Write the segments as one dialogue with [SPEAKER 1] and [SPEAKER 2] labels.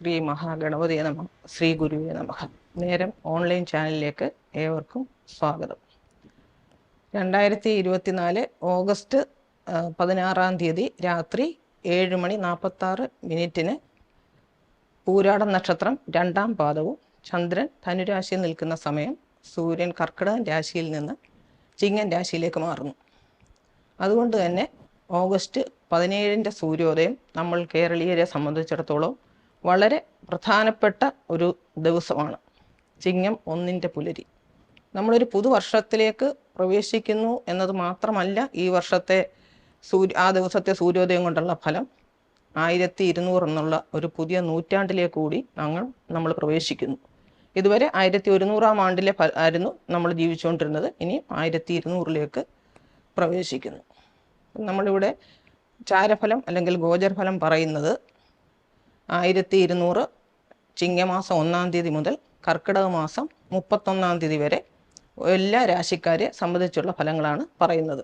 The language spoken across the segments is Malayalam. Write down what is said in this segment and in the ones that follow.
[SPEAKER 1] ശ്രീ മഹാഗണപതിയെ നമഃ. ശ്രീ ഗുരുവേ നമഃ. നേരം ഓൺലൈൻ ചാനലിലേക്ക് ഏവർക്കും സ്വാഗതം. 2024 ഓഗസ്റ്റ് 16 രാത്രി 7:46 പൂരാടം നക്ഷത്രം 2-ാം പാദവും ചന്ദ്രൻ ധനുരാശിയിൽ നിൽക്കുന്ന സമയം സൂര്യൻ കർക്കിടകൻ രാശിയിൽ നിന്ന് ചിങ്ങൻ രാശിയിലേക്ക് മാറുന്നു. അതുകൊണ്ട് തന്നെ ഓഗസ്റ്റ് 17 സൂര്യോദയം നമ്മൾ കേരളീയരെ സംബന്ധിച്ചിടത്തോളം വളരെ പ്രധാനപ്പെട്ട ഒരു ദിവസമാണ്. ചിങ്ങം 1 പുലരി. നമ്മളൊരു പുതുവർഷത്തിലേക്ക് പ്രവേശിക്കുന്നു എന്നത് മാത്രമല്ല ഈ വർഷത്തെ ആ ദിവസത്തെ സൂര്യോദയം കൊണ്ടുള്ള ഫലം. 1200 എന്നുള്ള ഒരു പുതിയ നൂറ്റാണ്ടിലേക്ക് കൂടി നമ്മൾ പ്രവേശിക്കുന്നു. ഇതുവരെ 1100-ാം ആണ്ടിലെ ആയിരുന്നു നമ്മൾ ജീവിച്ചുകൊണ്ടിരുന്നത്. ഇനി 1200-ലേക്ക് പ്രവേശിക്കുന്നു. നമ്മളിവിടെ ചാരഫലം അല്ലെങ്കിൽ ഗോചരഫലം പറയുന്നത് 1200 ചിങ്ങമാസം 1-ാം തീയതി മുതൽ കർക്കിടക മാസം 31-ാം തീയതി വരെ എല്ലാ രാശിക്കാരെ സംബന്ധിച്ചുള്ള ഫലങ്ങളാണ് പറയുന്നത്.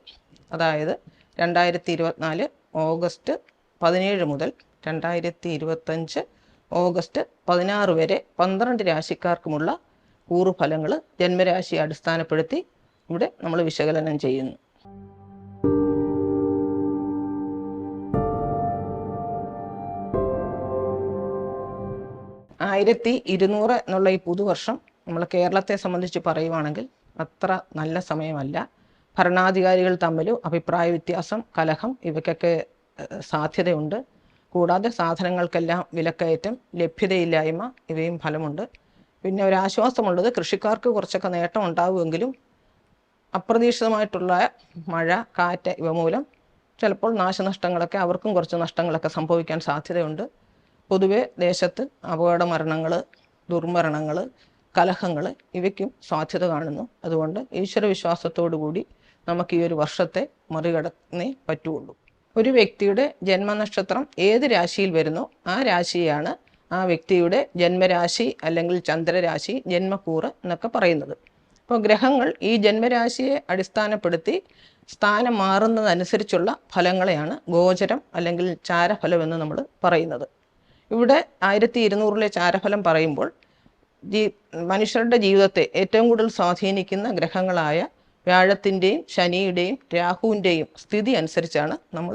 [SPEAKER 1] അതായത് 2024 ഓഗസ്റ്റ് 17 മുതൽ 2025 ഓഗസ്റ്റ് 16 വരെ 12 രാശിക്കാർക്കുമുള്ള കൂറുഫലങ്ങൾ ജന്മരാശിയെ അടിസ്ഥാനപ്പെടുത്തി ഇവിടെ നമ്മൾ വിശകലനം ചെയ്യുന്നു. 1200 എന്നുള്ള ഈ പുതുവർഷം നമ്മൾ കേരളത്തെ സംബന്ധിച്ച് പറയുവാണെങ്കിൽ അത്ര നല്ല സമയമല്ല. ഭരണാധികാരികൾ തമ്മിലും അഭിപ്രായ വ്യത്യാസം, കലഹം ഇവയ്ക്കൊക്കെ സാധ്യതയുണ്ട്. കൂടാതെ സാധനങ്ങൾക്കെല്ലാം വിലക്കയറ്റം, ലഭ്യതയില്ലായ്മ ഇവയും ഫലമുണ്ട്. പിന്നെ ഒരാശ്വാസമുള്ളത് കൃഷിക്കാർക്ക് കുറച്ചൊക്കെ നേട്ടം ഉണ്ടാവുമെങ്കിലും അപ്രതീക്ഷിതമായിട്ടുള്ള മഴ, കാറ്റ് ഇവ മൂലം ചിലപ്പോൾ നാശനഷ്ടങ്ങളൊക്കെ അവർക്കും കുറച്ച് നഷ്ടങ്ങളൊക്കെ സംഭവിക്കാൻ സാധ്യതയുണ്ട്. പൊതുവെ ദേശത്ത് അപകട മരണങ്ങൾ, ദുർമരണങ്ങൾ, കലഹങ്ങൾ ഇവയ്ക്കും സാധ്യത കാണുന്നു. അതുകൊണ്ട് ഈശ്വരവിശ്വാസത്തോടു കൂടി നമുക്ക് ഈ ഒരു വർഷത്തെ മറികടന്നേ പറ്റുള്ളൂ. ഒരു വ്യക്തിയുടെ ജന്മനക്ഷത്രം ഏത് രാശിയിൽ വരുന്നോ ആ രാശിയാണ് ആ വ്യക്തിയുടെ ജന്മരാശി അല്ലെങ്കിൽ ചന്ദ്രരാശി, ജന്മക്കൂറ് എന്നൊക്കെ പറയുന്നത്. അപ്പോൾ ഗ്രഹങ്ങൾ ഈ ജന്മരാശിയെ അടിസ്ഥാനപ്പെടുത്തി സ്ഥാനം മാറുന്നതനുസരിച്ചുള്ള ഫലങ്ങളെയാണ് ഗോചരം അല്ലെങ്കിൽ ചാരഫലം എന്ന് നമ്മൾ പറയുന്നത്. ഇവിടെ 1200-ലെ ചാരഫലം പറയുമ്പോൾ മനുഷ്യരുടെ ജീവിതത്തെ ഏറ്റവും കൂടുതൽ സ്വാധീനിക്കുന്ന ഗ്രഹങ്ങളായ വ്യാഴത്തിൻ്റെയും ശനിയുടെയും രാഹുവിൻ്റെയും സ്ഥിതി അനുസരിച്ചാണ് നമ്മൾ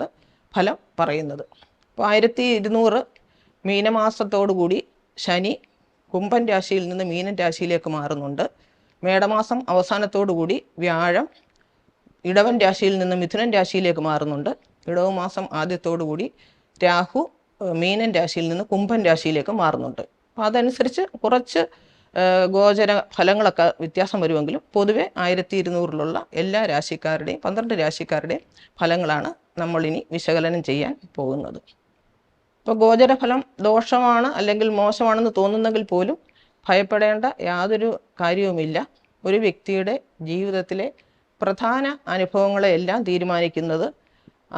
[SPEAKER 1] ഫലം പറയുന്നത്. അപ്പോൾ 1200 മീനമാസത്തോടുകൂടി ശനി കുംഭൻ രാശിയിൽ നിന്ന് മീനൻ രാശിയിലേക്ക് മാറുന്നുണ്ട്. മേടമാസം അവസാനത്തോടുകൂടി വ്യാഴം ഇടവൻ രാശിയിൽ നിന്ന് മിഥുനൻ രാശിയിലേക്ക് മാറുന്നുണ്ട്. ഇടവ മാസം ആദ്യത്തോടുകൂടി രാഹു മീനൻ രാശിയിൽ നിന്ന് കുംഭൻ രാശിയിലേക്ക് മാറുന്നുണ്ട്. അപ്പോൾ അതനുസരിച്ച് കുറച്ച് ഗോചര ഫലങ്ങളൊക്കെ വ്യത്യാസം വരുമെങ്കിലും പൊതുവെ 1200-ലുള്ള എല്ലാ രാശിക്കാരുടെയും 12 രാശിക്കാരുടെയും ഫലങ്ങളാണ് നമ്മളിനി വിശകലനം ചെയ്യാൻ പോകുന്നത്. ഇപ്പോൾ ഗോചരഫലം ദോഷമാണ് അല്ലെങ്കിൽ മോശമാണെന്ന് തോന്നുന്നെങ്കിൽ പോലും ഭയപ്പെടേണ്ട യാതൊരു കാര്യവുമില്ല. ഒരു വ്യക്തിയുടെ ജീവിതത്തിലെ പ്രധാന അനുഭവങ്ങളെയെല്ലാം തീരുമാനിക്കുന്നത്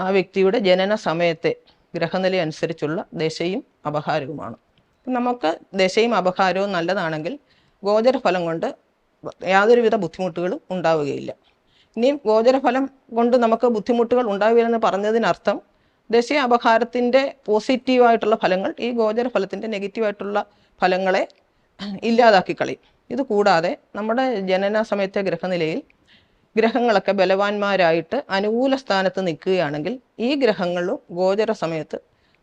[SPEAKER 1] ആ വ്യക്തിയുടെ ജനന സമയത്തെ ഗ്രഹനില അനുസരിച്ചുള്ള ദശയും അപഹാരവുമാണ്. നമുക്ക് ദശയും അപഹാരവും നല്ലതാണെങ്കിൽ ഗോചരഫലം കൊണ്ട് യാതൊരുവിധ ബുദ്ധിമുട്ടുകളും ഉണ്ടാവുകയില്ല. ഇനിയും ഗോചരഫലം കൊണ്ട് നമുക്ക് ബുദ്ധിമുട്ടുകൾ ഉണ്ടാവില്ലെന്ന് പറഞ്ഞതിനർത്ഥം ദശ അപഹാരത്തിൻ്റെ പോസിറ്റീവായിട്ടുള്ള ഫലങ്ങൾ ഈ ഗോചരഫലത്തിൻ്റെ നെഗറ്റീവായിട്ടുള്ള ഫലങ്ങളെ ഇല്ലാതാക്കി കളയും. ഇത് കൂടാതെ നമ്മുടെ ജനന സമയത്തെ ഗ്രഹനിലയിൽ ഗ്രഹങ്ങളൊക്കെ ബലവാന്മാരായിട്ട് അനുകൂല സ്ഥാനത്ത് നിൽക്കുകയാണെങ്കിൽ ഈ ഗ്രഹങ്ങളും ഗോചര സമയത്ത്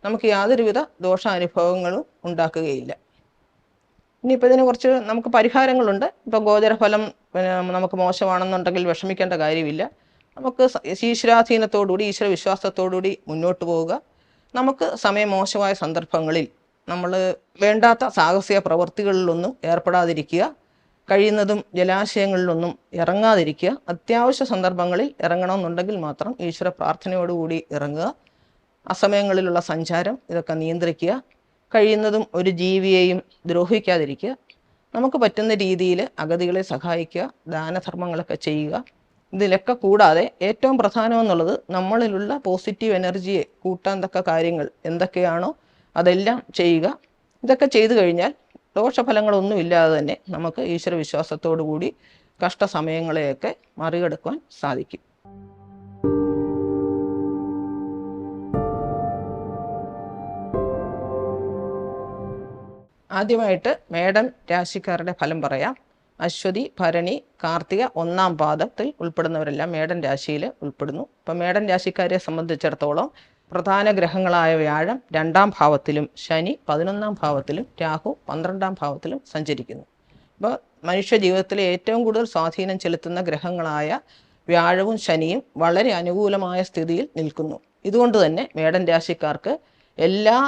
[SPEAKER 1] നമുക്ക് യാതൊരുവിധ ദോഷാനുഭവങ്ങളും ഉണ്ടാക്കുകയില്ല. ഇനിയിപ്പോൾ ഇതിന് കുറച്ച് നമുക്ക് പരിഹാരങ്ങളുണ്ട്. ഇപ്പോൾ ഗോചരഫലം നമുക്ക് മോശമാണെന്നുണ്ടെങ്കിൽ വിഷമിക്കേണ്ട കാര്യമില്ല. നമുക്ക് ഈശ്വരാധീനത്തോടുകൂടി ഈശ്വര വിശ്വാസത്തോടുകൂടി മുന്നോട്ട് പോവുക. നമുക്ക് സമയം മോശമായ സന്ദർഭങ്ങളിൽ നമ്മൾ വേണ്ടാത്ത സാഹസിക പ്രവൃത്തികളിലൊന്നും ഏർപ്പെടാതിരിക്കുക. കഴിയുന്നതും ജലാശയങ്ങളിലൊന്നും ഇറങ്ങാതിരിക്കുക. അത്യാവശ്യ സന്ദർഭങ്ങളിൽ ഇറങ്ങണമെന്നുണ്ടെങ്കിൽ മാത്രം ഈശ്വര പ്രാർത്ഥനയോടുകൂടി ഇറങ്ങുക. അസമയങ്ങളിലുള്ള സഞ്ചാരം ഇതൊക്കെ നിയന്ത്രിക്കുക. കഴിയുന്നതും ഒരു ജീവിയെയും ദ്രോഹിക്കാതിരിക്കുക. നമുക്ക് പറ്റുന്ന രീതിയിൽ അഗതികളെ സഹായിക്കുക, ദാനധർമ്മങ്ങളൊക്കെ ചെയ്യുക. ഇതിലൊക്കെ കൂടാതെ ഏറ്റവും പ്രധാനമെന്നുള്ളത് നമ്മളിലുള്ള പോസിറ്റീവ് എനർജിയെ കൂട്ടാൻ തക്ക കാര്യങ്ങൾ എന്തൊക്കെയാണോ അതെല്ലാം ചെയ്യുക. ഇതൊക്കെ ചെയ്തു കഴിഞ്ഞാൽ ദോഷഫലങ്ങളൊന്നും ഇല്ലാതെ തന്നെ നമുക്ക് ഈശ്വര വിശ്വാസത്തോടു കൂടി കഷ്ടസമയങ്ങളെയൊക്കെ മറികടക്കുവാൻ സാധിക്കും. ആദ്യമായിട്ട് മേടൻ രാശിക്കാരുടെ ഫലം പറയാം. അശ്വതി, ഭരണി, കാർത്തിക 1-ാം പാദത്തിൽ ഉൾപ്പെടുന്നവരെല്ലാം മേടൻ രാശിയിൽ ഉൾപ്പെടുന്നു. അപ്പം മേടൻ രാശിക്കാരെ സംബന്ധിച്ചിടത്തോളം പ്രധാന ഗ്രഹങ്ങളായ വ്യാഴം 2-ാം ഭാവത്തിലും ശനി 11-ാം ഭാവത്തിലും രാഹു 12-ാം ഭാവത്തിലും സഞ്ചരിക്കുന്നു. അപ്പോൾ മനുഷ്യ ജീവിതത്തിലെ ഏറ്റവും കൂടുതൽ സ്വാധീനം ചെലുത്തുന്ന ഗ്രഹങ്ങളായ വ്യാഴവും ശനിയും വളരെ അനുകൂലമായ സ്ഥിതിയിൽ നിൽക്കുന്നു. ഇതുകൊണ്ട് തന്നെ മേടൻ രാശിക്കാർക്ക് എല്ലാ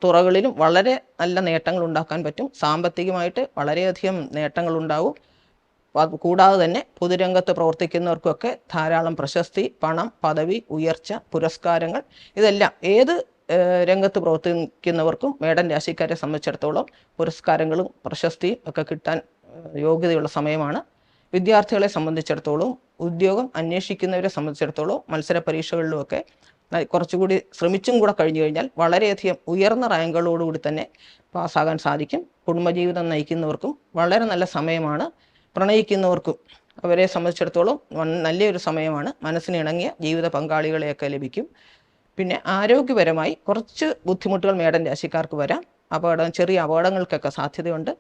[SPEAKER 1] തുറകളിലും വളരെ നല്ല നേട്ടങ്ങൾ ഉണ്ടാക്കാൻ പറ്റും. സാമ്പത്തികമായിട്ട് വളരെയധികം നേട്ടങ്ങൾ ഉണ്ടാവും. കൂടാതെ തന്നെ പൊതുരംഗത്ത് പ്രവർത്തിക്കുന്നവർക്കൊക്കെ ധാരാളം പ്രശസ്തി, പണം, പദവി, ഉയർച്ച, പുരസ്കാരങ്ങൾ, ഇതെല്ലാം ഏത് രംഗത്ത് പ്രവർത്തിക്കുന്നവർക്കും മേടൻ രാശിക്കാരെ സംബന്ധിച്ചിടത്തോളം പുരസ്കാരങ്ങളും പ്രശസ്തിയും ഒക്കെ കിട്ടാൻ യോഗ്യതയുള്ള സമയമാണ്. വിദ്യാർത്ഥികളെ സംബന്ധിച്ചിടത്തോളം, ഉദ്യോഗം അന്വേഷിക്കുന്നവരെ സംബന്ധിച്ചിടത്തോളം മത്സര പരീക്ഷകളിലുമൊക്കെ കുറച്ചുകൂടി ശ്രമിച്ചും കൂടെ കഴിഞ്ഞു കഴിഞ്ഞാൽ വളരെയധികം ഉയർന്ന റാങ്കുകളോടുകൂടി തന്നെ പാസ്സാകാൻ സാധിക്കും. കുടുംബജീവിതം നയിക്കുന്നവർക്കും വളരെ നല്ല സമയമാണ്. പ്രണയിക്കുന്നവർക്കും അവരെ സംബന്ധിച്ചിടത്തോളം നല്ലൊരു സമയമാണ്. മനസ്സിന് ഇണങ്ങിയ ജീവിത പങ്കാളികളെയൊക്കെ ലഭിക്കും. പിന്നെ ആരോഗ്യപരമായി കുറച്ച് ബുദ്ധിമുട്ടുകൾ മേടൻ രാശിക്കാർക്ക് വരാം. ചെറിയ അപകടങ്ങൾക്കൊക്കെ സാധ്യതയുണ്ട്.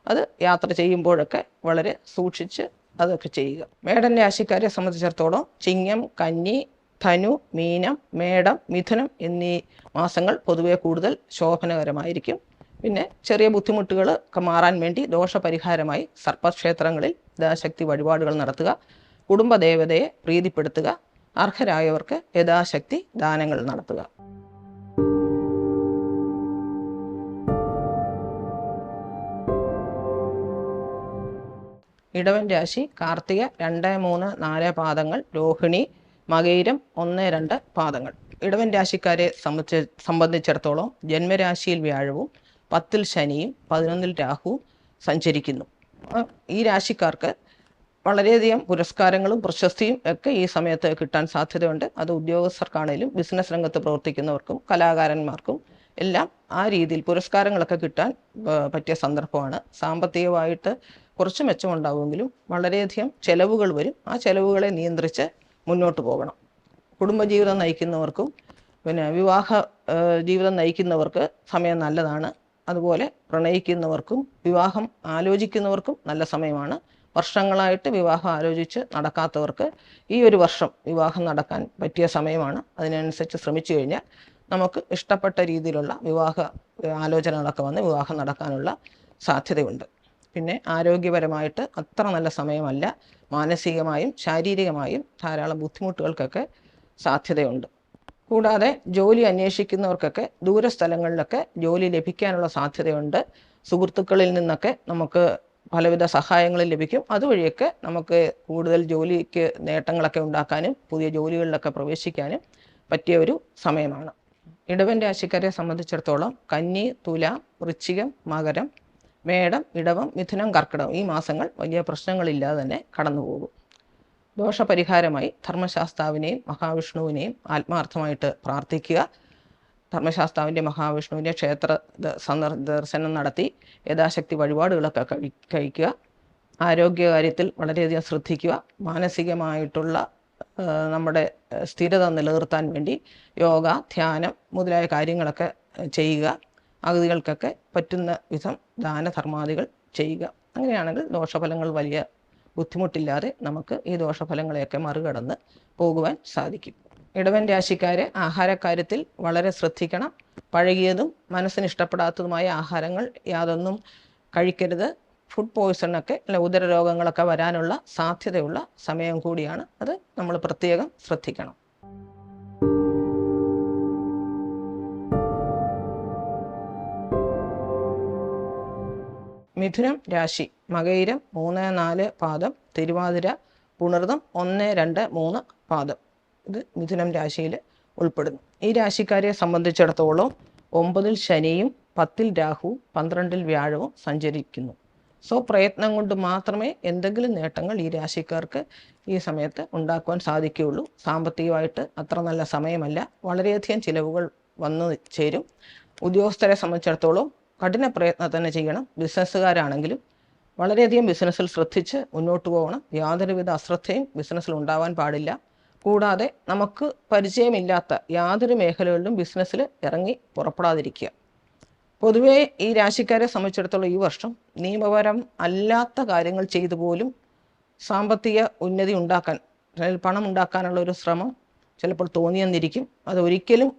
[SPEAKER 1] അത് യാത്ര ചെയ്യുമ്പോഴൊക്കെ വളരെ സൂക്ഷിച്ച് അതൊക്കെ ചെയ്യുക. മേടൻ രാശിക്കാരെ സംബന്ധിച്ചിടത്തോളം ചിങ്ങം, കന്നി, ധനു, മീനം, മേടം, മിഥുനം എന്നീ മാസങ്ങൾ പൊതുവെ കൂടുതൽ ശോഭനകരമായിരിക്കും. പിന്നെ ചെറിയ ബുദ്ധിമുട്ടുകൾ ഒക്കെ മാറാൻ വേണ്ടി ദോഷപരിഹാരമായി സർപ്പക്ഷേത്രങ്ങളിൽ യഥാശക്തി വഴിപാടുകൾ നടത്തുക, കുടുംബദേവതയെ പ്രീതിപ്പെടുത്തുക, അർഹരായവർക്ക് യഥാശക്തി ദാനങ്ങൾ നടത്തുക. ഇടവൻ രാശി കാർത്തിക 2, 3, 4 പാദങ്ങൾ, രോഹിണി, മകയിരം 1, 2 പാദങ്ങൾ. ഇടവൻ രാശിക്കാരെ സംബന്ധിച്ചിടത്തോളം ജന്മരാശിയിൽ വ്യാഴവും 10-ൽ ശനിയും 11-ൽ രാഹുവും സഞ്ചരിക്കുന്നു. ഈ രാശിക്കാർക്ക് വളരെയധികം പുരസ്കാരങ്ങളും പ്രശസ്തിയും ഒക്കെ ഈ സമയത്ത് കിട്ടാൻ സാധ്യതയുണ്ട്. അത് ഉദ്യോഗസ്ഥർക്കാണേലും ബിസിനസ് രംഗത്ത് പ്രവർത്തിക്കുന്നവർക്കും കലാകാരന്മാർക്കും എല്ലാം ആ രീതിയിൽ പുരസ്കാരങ്ങളൊക്കെ കിട്ടാൻ പറ്റിയ സന്ദർഭമാണ്. സാമ്പത്തികമായിട്ട് കുറച്ച് മെച്ചമുണ്ടാകുമെങ്കിലും വളരെയധികം ചെലവുകൾ വരും. ആ ചെലവുകളെ നിയന്ത്രിച്ച് മുന്നോട്ട് പോകണം. കുടുംബജീവിതം നയിക്കുന്നവർക്കും പിന്നെ വിവാഹ ജീവിതം നയിക്കുന്നവർക്ക് സമയം നല്ലതാണ്. അതുപോലെ പ്രണയിക്കുന്നവർക്കും വിവാഹം ആലോചിക്കുന്നവർക്കും നല്ല സമയമാണ്. വർഷങ്ങളായിട്ട് വിവാഹം ആലോചിച്ച് നടക്കാത്തവർക്ക് ഈ ഒരു വർഷം വിവാഹം നടക്കാൻ പറ്റിയ സമയമാണ്. അതിനനുസരിച്ച് ശ്രമിച്ചു കഴിഞ്ഞാൽ നമുക്ക് ഇഷ്ടപ്പെട്ട രീതിയിലുള്ള വിവാഹ ആലോചനകളൊക്കെ വന്ന് വിവാഹം നടക്കാനുള്ള സാധ്യതയുണ്ട്. പിന്നെ ആരോഗ്യപരമായിട്ട് അത്ര നല്ല സമയമല്ല. മാനസികമായും ശാരീരികമായും ധാരാളം ബുദ്ധിമുട്ടുകൾക്കൊക്കെ സാധ്യതയുണ്ട്. കൂടാതെ ജോലി അന്വേഷിക്കുന്നവർക്കൊക്കെ ദൂരസ്ഥലങ്ങളിലൊക്കെ ജോലി ലഭിക്കാനുള്ള സാധ്യതയുണ്ട്. സുഹൃത്തുക്കളിൽ നിന്നൊക്കെ നമുക്ക് പലവിധ സഹായങ്ങളും ലഭിക്കും. അതുവഴിയൊക്കെ നമുക്ക് കൂടുതൽ ജോലിക്ക് നേട്ടങ്ങളൊക്കെ ഉണ്ടാക്കാനും പുതിയ ജോലികളിലൊക്കെ പ്രവേശിക്കാനും പറ്റിയ ഒരു സമയമാണ്. ഇടവൻ രാശിക്കാരെ സംബന്ധിച്ചിടത്തോളം കന്നി, തുലാം, വൃശ്ചികം, മകരം, മേടം, ഇടവം, മിഥുനം, കർക്കിടകം ഈ മാസങ്ങൾ വലിയ പ്രശ്നങ്ങളില്ലാതെ തന്നെ കടന്നു പോകും. ദോഷപരിഹാരമായി ധർമ്മശാസ്താവിനെയും മഹാവിഷ്ണുവിനെയും ആത്മാർത്ഥമായിട്ട് പ്രാർത്ഥിക്കുക. ധർമ്മശാസ്താവിൻ്റെ മഹാവിഷ്ണുവിൻ്റെ ക്ഷേത്ര ദർശനം നടത്തി യഥാശക്തി വഴിപാടുകളൊക്കെ കഴിക്കുക. ആരോഗ്യകാര്യത്തിൽ വളരെയധികം ശ്രദ്ധിക്കുക. മാനസികമായിട്ടുള്ള നമ്മുടെ സ്ഥിരത നിലനിർത്താൻ വേണ്ടി യോഗ, ധ്യാനം മുതലായ കാര്യങ്ങളൊക്കെ ചെയ്യുക. അഗതികൾക്കൊക്കെ പറ്റുന്ന വിധം ദാനധർമാദികൾ ചെയ്യുക. അങ്ങനെയാണെങ്കിൽ ദോഷഫലങ്ങൾ വലിയ ബുദ്ധിമുട്ടില്ലാതെ നമുക്ക് ഈ ദോഷഫലങ്ങളെയൊക്കെ മറികടന്ന് പോകുവാൻ സാധിക്കും. ഇടവൻ രാശിക്കാരെ ആഹാരക്കാര്യത്തിൽ വളരെ ശ്രദ്ധിക്കണം. പഴകിയതും മനസ്സിന് ഇഷ്ടപ്പെടാത്തതുമായ ആഹാരങ്ങൾ യാതൊന്നും കഴിക്കരുത്. ഫുഡ് പോയ്സണൊക്കെ ഉദര രോഗങ്ങളൊക്കെ വരാനുള്ള സാധ്യതയുള്ള സമയം കൂടിയാണ്. അത് നമ്മൾ പ്രത്യേകം ശ്രദ്ധിക്കണം. മിഥുനം രാശി മകയിരം 3, 4 പാദം, തിരുവാതിര, പുണർതം 1, 2, 3 പാദം. ഇത് മിഥുനം രാശിയിൽ ഉൾപ്പെടുന്നു. ഈ രാശിക്കാരെ സംബന്ധിച്ചിടത്തോളം 9-ൽ ശനിയും 10-ൽ രാഹുവും 12-ൽ വ്യാഴവും സഞ്ചരിക്കുന്നു. പ്രയത്നം കൊണ്ട് മാത്രമേ എന്തെങ്കിലും നേട്ടങ്ങൾ ഈ രാശിക്കാർക്ക് ഈ സമയത്ത് ഉണ്ടാക്കുവാൻ സാധിക്കുകയുള്ളൂ. സാമ്പത്തികമായിട്ട് അത്ര നല്ല സമയമല്ല. വളരെയധികം ചിലവുകൾ വന്നു ചേരും. ഉദ്യോഗസ്ഥരെ സംബന്ധിച്ചിടത്തോളം കഠിന പ്രയത്നം തന്നെ ചെയ്യണം. ബിസിനസ്സുകാരാണെങ്കിലും വളരെയധികം ബിസിനസ്സിൽ ശ്രദ്ധിച്ച് മുന്നോട്ട് പോകണം. യാതൊരുവിധ അശ്രദ്ധയും ബിസിനസ്സിൽ ഉണ്ടാവാൻ പാടില്ല. കൂടാതെ നമുക്ക് പരിചയമില്ലാത്ത യാതൊരു മേഖലകളിലും ബിസിനസ്സിൽ ഇറങ്ങി പുറപ്പെടാതിരിക്കുക. പൊതുവേ ഈ രാശിക്കാരെ സംബന്ധിച്ചിടത്തോളം ഈ വർഷം നിയമപരം അല്ലാത്ത കാര്യങ്ങൾ ചെയ്തു പോലും സാമ്പത്തിക ഉന്നതി ഉണ്ടാക്കാൻ, പണം ഉണ്ടാക്കാനുള്ള ഒരു ശ്രമം ചിലപ്പോൾ തോന്നിയെന്നിരിക്കും. അതൊരിക്കലും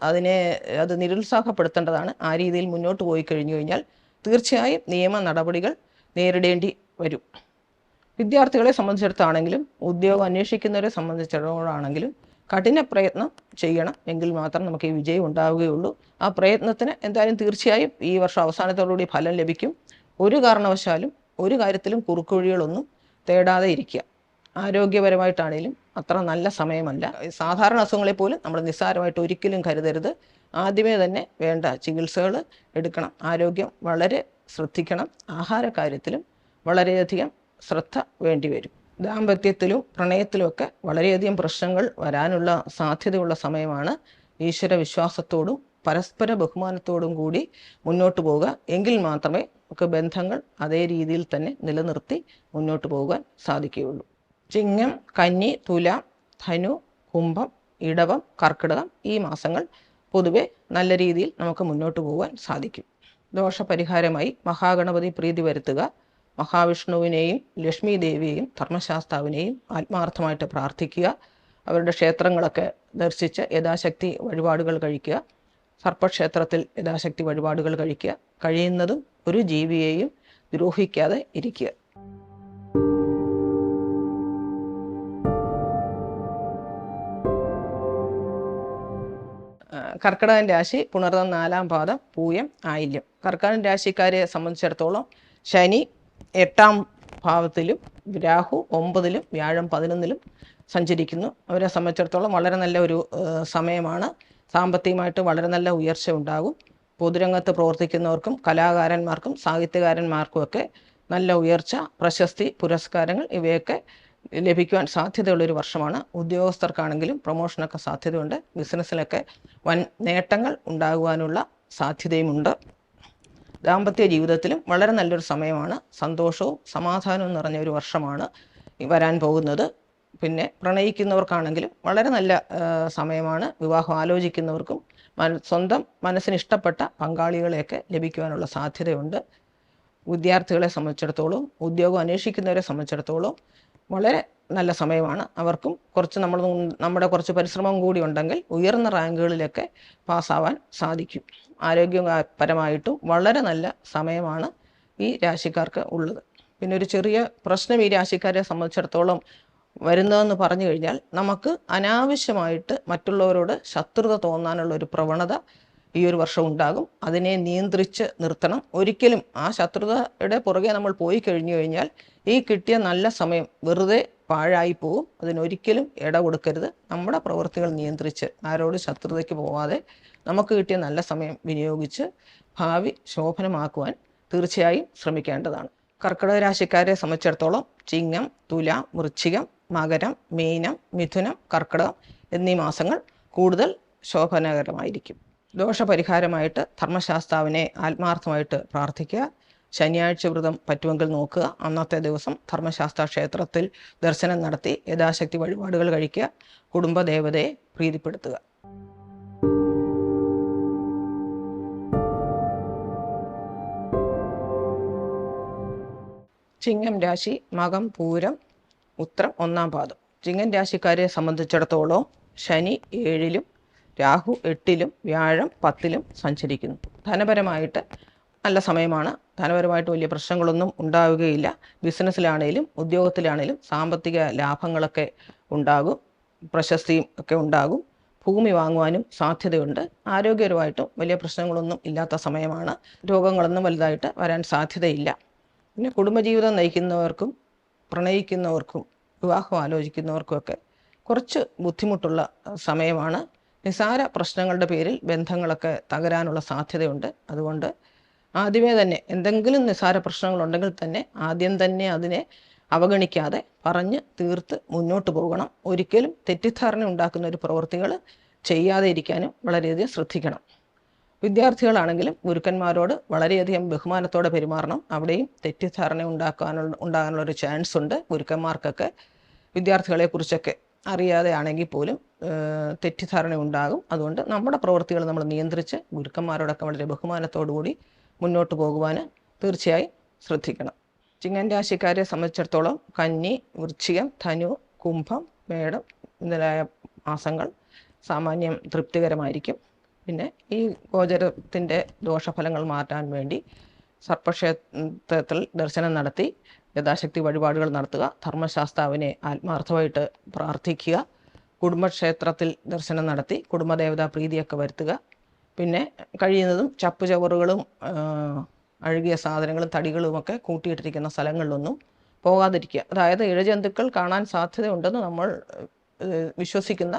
[SPEAKER 1] അത് നിരുത്സാഹപ്പെടുത്തേണ്ടതാണ്. ആ രീതിയിൽ മുന്നോട്ട് പോയി കഴിഞ്ഞു കഴിഞ്ഞാൽ തീർച്ചയായും നിയമ നടപടികൾ നേരിടേണ്ടി വരും. വിദ്യാർത്ഥികളെ സംബന്ധിച്ചിടത്താണെങ്കിലും ഉദ്യോഗം അന്വേഷിക്കുന്നവരെ സംബന്ധിച്ചിടത്തോളാണെങ്കിലും കഠിന പ്രയത്നം ചെയ്യണം. എങ്കിൽ മാത്രം നമുക്ക് ഈ വിജയം ഉണ്ടാവുകയുള്ളൂ. ആ പ്രയത്നത്തിന് എന്തായാലും തീർച്ചയായും ഈ വർഷം അവസാനത്തോടുകൂടി ഫലം ലഭിക്കും. ഒരു കാരണവശാലും ഒരു കാര്യത്തിലും കുറുക്കുവഴികളൊന്നും തേടാതെ ഇരിക്കുക. ആരോഗ്യപരമായിട്ടാണെങ്കിലും അത്ര നല്ല സമയമല്ല. സാധാരണ അസുഖങ്ങളെ പോലും നമ്മൾ നിസ്സാരമായിട്ട് ഒരിക്കലും കരുതരുത്. ആദ്യമേ തന്നെ വേണ്ട ചികിത്സകൾ എടുക്കണം. ആരോഗ്യം വളരെ ശ്രദ്ധിക്കണം. ആഹാര കാര്യത്തിലും വളരെയധികം ശ്രദ്ധ വേണ്ടിവരും. ദാമ്പത്യത്തിലും പ്രണയത്തിലുമൊക്കെ വളരെയധികം പ്രശ്നങ്ങൾ വരാനുള്ള സാധ്യതയുള്ള സമയമാണ്. ഈശ്വര വിശ്വാസത്തോടും പരസ്പര ബഹുമാനത്തോടും കൂടി മുന്നോട്ട് പോവുക. എങ്കിൽ മാത്രമേ നമുക്ക് ബന്ധങ്ങൾ അതേ രീതിയിൽ തന്നെ നിലനിർത്തി മുന്നോട്ട് പോകാൻ സാധിക്കുകയുള്ളൂ. ചിങ്ങം, കന്നി, തുലാം, ധനു, കുംഭം, ഇടവം, കർക്കിടകം ഈ മാസങ്ങൾ പൊതുവെ നല്ല രീതിയിൽ നമുക്ക് മുന്നോട്ട് പോകാൻ സാധിക്കും. ദോഷപരിഹാരമായി മഹാഗണപതി പ്രീതി വരുത്തുക. മഹാവിഷ്ണുവിനെയും ലക്ഷ്മി ദേവിയെയും ധർമ്മശാസ്താവിനെയും ആത്മാർത്ഥമായിട്ട് പ്രാർത്ഥിക്കുക. അവരുടെ ക്ഷേത്രങ്ങളൊക്കെ ദർശിച്ച് യഥാശക്തി വഴിപാടുകൾ കഴിക്കുക. സർപ്പക്ഷേത്രത്തിൽ യഥാശക്തി വഴിപാടുകൾ കഴിക്കുക. കഴിയുന്നതും ഒരു ജീവിയെയും ദ്രോഹിക്കാതെ ഇരിക്കുക. കർക്കിടകൻ രാശി പുണർതം 4-ാം പാദം, പൂയം, ആയില്യം. കർക്കിടകൻ രാശിക്കാരെ സംബന്ധിച്ചിടത്തോളം ശനി 8-ാം ഭാവത്തിലും രാഹു 9-ലും വ്യാഴം 11-ലും സഞ്ചരിക്കുന്നു. അവരെ സംബന്ധിച്ചിടത്തോളം വളരെ നല്ല ഒരു സമയമാണ്. സാമ്പത്തികമായിട്ട് വളരെ നല്ല ഉയർച്ച ഉണ്ടാകും. പൊതുരംഗത്ത് പ്രവർത്തിക്കുന്നവർക്കും കലാകാരന്മാർക്കും സാഹിത്യകാരന്മാർക്കുമൊക്കെ നല്ല ഉയർച്ച, പ്രശസ്തി, പുരസ്കാരങ്ങൾ ഇവയൊക്കെ ലഭിക്കുവാൻ സാധ്യതയുള്ളൊരു വർഷമാണ്. ഉദ്യോഗസ്ഥർക്കാണെങ്കിലും പ്രൊമോഷനൊക്കെ സാധ്യതയുണ്ട്. ബിസിനസ്സിലൊക്കെ വൻ നേട്ടങ്ങൾ ഉണ്ടാകുവാനുള്ള സാധ്യതയുമുണ്ട്. ദാമ്പത്യ ജീവിതത്തിലും വളരെ നല്ലൊരു സമയമാണ്. സന്തോഷവും സമാധാനവും നിറഞ്ഞ ഒരു വർഷമാണ് വരാൻ പോകുന്നത്. പിന്നെ പ്രണയിക്കുന്നവർക്കാണെങ്കിലും വളരെ നല്ല സമയമാണ്. വിവാഹം ആലോചിക്കുന്നവർക്കും സ്വന്തം മനസ്സിന് ഇഷ്ടപ്പെട്ട പങ്കാളികളെയൊക്കെ ലഭിക്കുവാനുള്ള സാധ്യതയുണ്ട്. വിദ്യാർത്ഥികളെ സംബന്ധിച്ചിടത്തോളം, ഉദ്യോഗം അന്വേഷിക്കുന്നവരെ സംബന്ധിച്ചിടത്തോളം വളരെ നല്ല സമയമാണ്. അവർക്കും നമ്മുടെ കുറച്ച് പരിശ്രമം കൂടി ഉണ്ടെങ്കിൽ ഉയർന്ന റാങ്കുകളിലൊക്കെ പാസ്സാവാൻ സാധിക്കും. ആരോഗ്യപരമായിട്ടും വളരെ നല്ല സമയമാണ് ഈ രാശിക്കാർക്ക് ഉള്ളത്. പിന്നെ ഒരു ചെറിയ പ്രശ്നം ഈ രാശിക്കാരെ സംബന്ധിച്ചിടത്തോളം വരുന്നതെന്ന് പറഞ്ഞു കഴിഞ്ഞാൽ, നമുക്ക് അനാവശ്യമായിട്ട് മറ്റുള്ളവരോട് ശത്രുത തോന്നാനുള്ള ഒരു പ്രവണത ഈ ഒരു വർഷം ഉണ്ടാകും. അതിനെ നിയന്ത്രിച്ച് നിർത്തണം. ഒരിക്കലും ആ ശത്രുതയുടെ പുറകെ നമ്മൾ പോയി കഴിഞ്ഞു കഴിഞ്ഞാൽ ഈ കിട്ടിയ നല്ല സമയം വെറുതെ പാഴായി പോവും. അതിനൊരിക്കലും ഇട കൊടുക്കരുത്. നമ്മുടെ പ്രവൃത്തികൾ നിയന്ത്രിച്ച് ആരോട് ശത്രുതയ്ക്ക് പോവാതെ നമുക്ക് കിട്ടിയ നല്ല സമയം വിനിയോഗിച്ച് ഭാവി ശോഭനമാക്കുവാൻ തീർച്ചയായും ശ്രമിക്കേണ്ടതാണ്. കർക്കിടക രാശിക്കാരെ സംബന്ധിച്ചിടത്തോളം ചിങ്ങം, തുലാം, വൃശ്ചികം, മകരം, മീനം, മിഥുനം, കർക്കിടകം എന്നീ മാസങ്ങൾ കൂടുതൽ ശോഭനകരമായിരിക്കും. ദോഷപരിഹാരമായിട്ട് ധർമ്മശാസ്താവിനെ ആത്മാർത്ഥമായിട്ട് പ്രാർത്ഥിക്കുക. ശനിയാഴ്ച വ്രതം പറ്റുമെങ്കിൽ നോക്കുക. അന്നത്തെ ദിവസം ധർമ്മശാസ്ത്ര ക്ഷേത്രത്തിൽ ദർശനം നടത്തി യഥാശക്തി വഴിപാടുകൾ കഴിക്കുക. കുടുംബദേവതയെ പ്രീതിപ്പെടുത്തുക. ചിങ്ങം രാശി മകം, പൂരം, ഉത്രം 1-ാം പാദം. ചിങ്ങം രാശിക്കാരെ സംബന്ധിച്ചിടത്തോളം ശനി 7-ലും രാഹു 8-ലും വ്യാഴം 10-ലും സഞ്ചരിക്കുന്നു. ധനപരമായിട്ട് നല്ല സമയമാണ്. ധനപരമായിട്ട് വലിയ പ്രശ്നങ്ങളൊന്നും ഉണ്ടാവുകയില്ല. ബിസിനസ്സിലാണേലും ഉദ്യോഗത്തിലാണേലും സാമ്പത്തിക ലാഭങ്ങളൊക്കെ ഉണ്ടാകും. പ്രശസ്തിയും ഒക്കെ ഉണ്ടാകും. ഭൂമി വാങ്ങുവാനും സാധ്യതയുണ്ട്. ആരോഗ്യപരമായിട്ടും വലിയ പ്രശ്നങ്ങളൊന്നും ഇല്ലാത്ത സമയമാണ്. രോഗങ്ങളൊന്നും വലുതായിട്ട് വരാൻ സാധ്യതയില്ല. പിന്നെ കുടുംബജീവിതം നയിക്കുന്നവർക്കും പ്രണയിക്കുന്നവർക്കും വിവാഹം ആലോചിക്കുന്നവർക്കുമൊക്കെ കുറച്ച് ബുദ്ധിമുട്ടുള്ള സമയമാണ്. നിസാര പ്രശ്നങ്ങളുടെ പേരിൽ ബന്ധങ്ങളൊക്കെ തകരാനുള്ള സാധ്യതയുണ്ട്. അതുകൊണ്ട് ആദ്യമേ തന്നെ എന്തെങ്കിലും നിസാര പ്രശ്നങ്ങളുണ്ടെങ്കിൽ തന്നെ ആദ്യം തന്നെ അതിനെ അവഗണിക്കാതെ പറഞ്ഞ് തീർത്ത് മുന്നോട്ട് പോകണം. ഒരിക്കലും തെറ്റിദ്ധാരണ ഉണ്ടാക്കുന്ന ഒരു പ്രവൃത്തികൾ ചെയ്യാതെ ഇരിക്കാനും വളരെയധികം ശ്രദ്ധിക്കണം. വിദ്യാർത്ഥികളാണെങ്കിലും ഗുരുക്കന്മാരോട് വളരെയധികം ബഹുമാനത്തോടെ പെരുമാറണം. അവിടെയും തെറ്റിദ്ധാരണ ഉണ്ടാകാനുള്ളൊരു ചാൻസ് ഉണ്ട്. ഗുരുക്കന്മാർക്കൊക്കെ വിദ്യാർത്ഥികളെക്കുറിച്ചൊക്കെ അറിയാതെ ആണെങ്കിൽ പോലും തെറ്റിദ്ധാരണ ഉണ്ടാകും. അതുകൊണ്ട് നമ്മുടെ പ്രവൃത്തികൾ നമ്മൾ നിയന്ത്രിച്ച് ഗുരുക്കന്മാരോടൊക്കെ വളരെ ബഹുമാനത്തോടു കൂടി മുന്നോട്ട് പോകുവാൻ തീർച്ചയായും ശ്രദ്ധിക്കണം. ചിങ്ങൻ രാശിക്കാരെ സംബന്ധിച്ചിടത്തോളം കന്നി, വൃശ്ചികം, ധനു, കുംഭം, മേടം മുതലായ മാസങ്ങൾ സാമാന്യം തൃപ്തികരമായിരിക്കും. പിന്നെ ഈ ഗോചരത്തിൻ്റെ ദോഷഫലങ്ങൾ മാറ്റാൻ വേണ്ടി സർപ്പക്ഷേത്രത്തിൽ ദർശനം നടത്തി യഥാശക്തി വഴിപാടുകൾ നടത്തുക, ധർമ്മശാസ്താവിനെ ആത്മാർത്ഥമായിട്ട് പ്രാർത്ഥിക്കുക, കുടുംബക്ഷേത്രത്തിൽ ദർശനം നടത്തി കുടുംബദേവതാ പ്രീതിയൊക്കെ വരുത്തുക. പിന്നെ കഴിയുന്നതും ചപ്പുചവറുകളും അഴുകിയ സാധനങ്ങളും തടികളുമൊക്കെ കൂട്ടിയിട്ടിരിക്കുന്ന സ്ഥലങ്ങളിലൊന്നും പോകാതിരിക്കുക. അതായത് ഇഴജന്തുക്കൾ കാണാൻ സാധ്യതയുണ്ടെന്ന് നമ്മൾ വിശ്വസിക്കുന്ന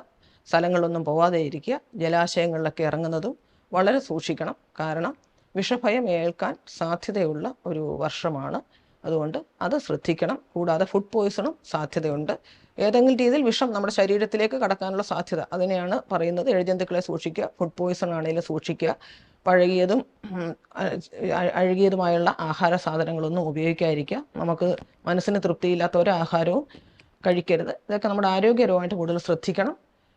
[SPEAKER 1] സ്ഥലങ്ങളിലൊന്നും പോകാതെ ഇരിക്കുക. ജലാശയങ്ങളിലൊക്കെ ഇറങ്ങുന്നതും വളരെ സൂക്ഷിക്കണം. കാരണം വിഷഭയം ഏൽക്കാൻ സാധ്യതയുള്ള ഒരു വർഷമാണ്. അതുകൊണ്ട് അത് ശ്രദ്ധിക്കണം. കൂടാതെ ഫുഡ് പോയ്സണും സാധ്യതയുണ്ട്. ഏതെങ്കിലും രീതിയിൽ വിഷം നമ്മുടെ ശരീരത്തിലേക്ക് കടക്കാനുള്ള സാധ്യത, അതിനെയാണ് പറയുന്നത്. ഇഴജന്തുക്കളെ സൂക്ഷിക്കുക. ഫുഡ് പോയ്സൺ ആണെങ്കിലും സൂക്ഷിക്കുക. പഴകിയതും അഴുകിയതുമായുള്ള ആഹാര സാധനങ്ങളൊന്നും ഉപയോഗിക്കാതിരിക്കുക. നമുക്ക് മനസ്സിന് തൃപ്തിയില്ലാത്ത ഒരു ആഹാരവും കഴിക്കരുത്. ഇതൊക്കെ നമ്മുടെ ആരോഗ്യപരമായിട്ട് കൂടുതൽ ശ്രദ്ധിക്കണം.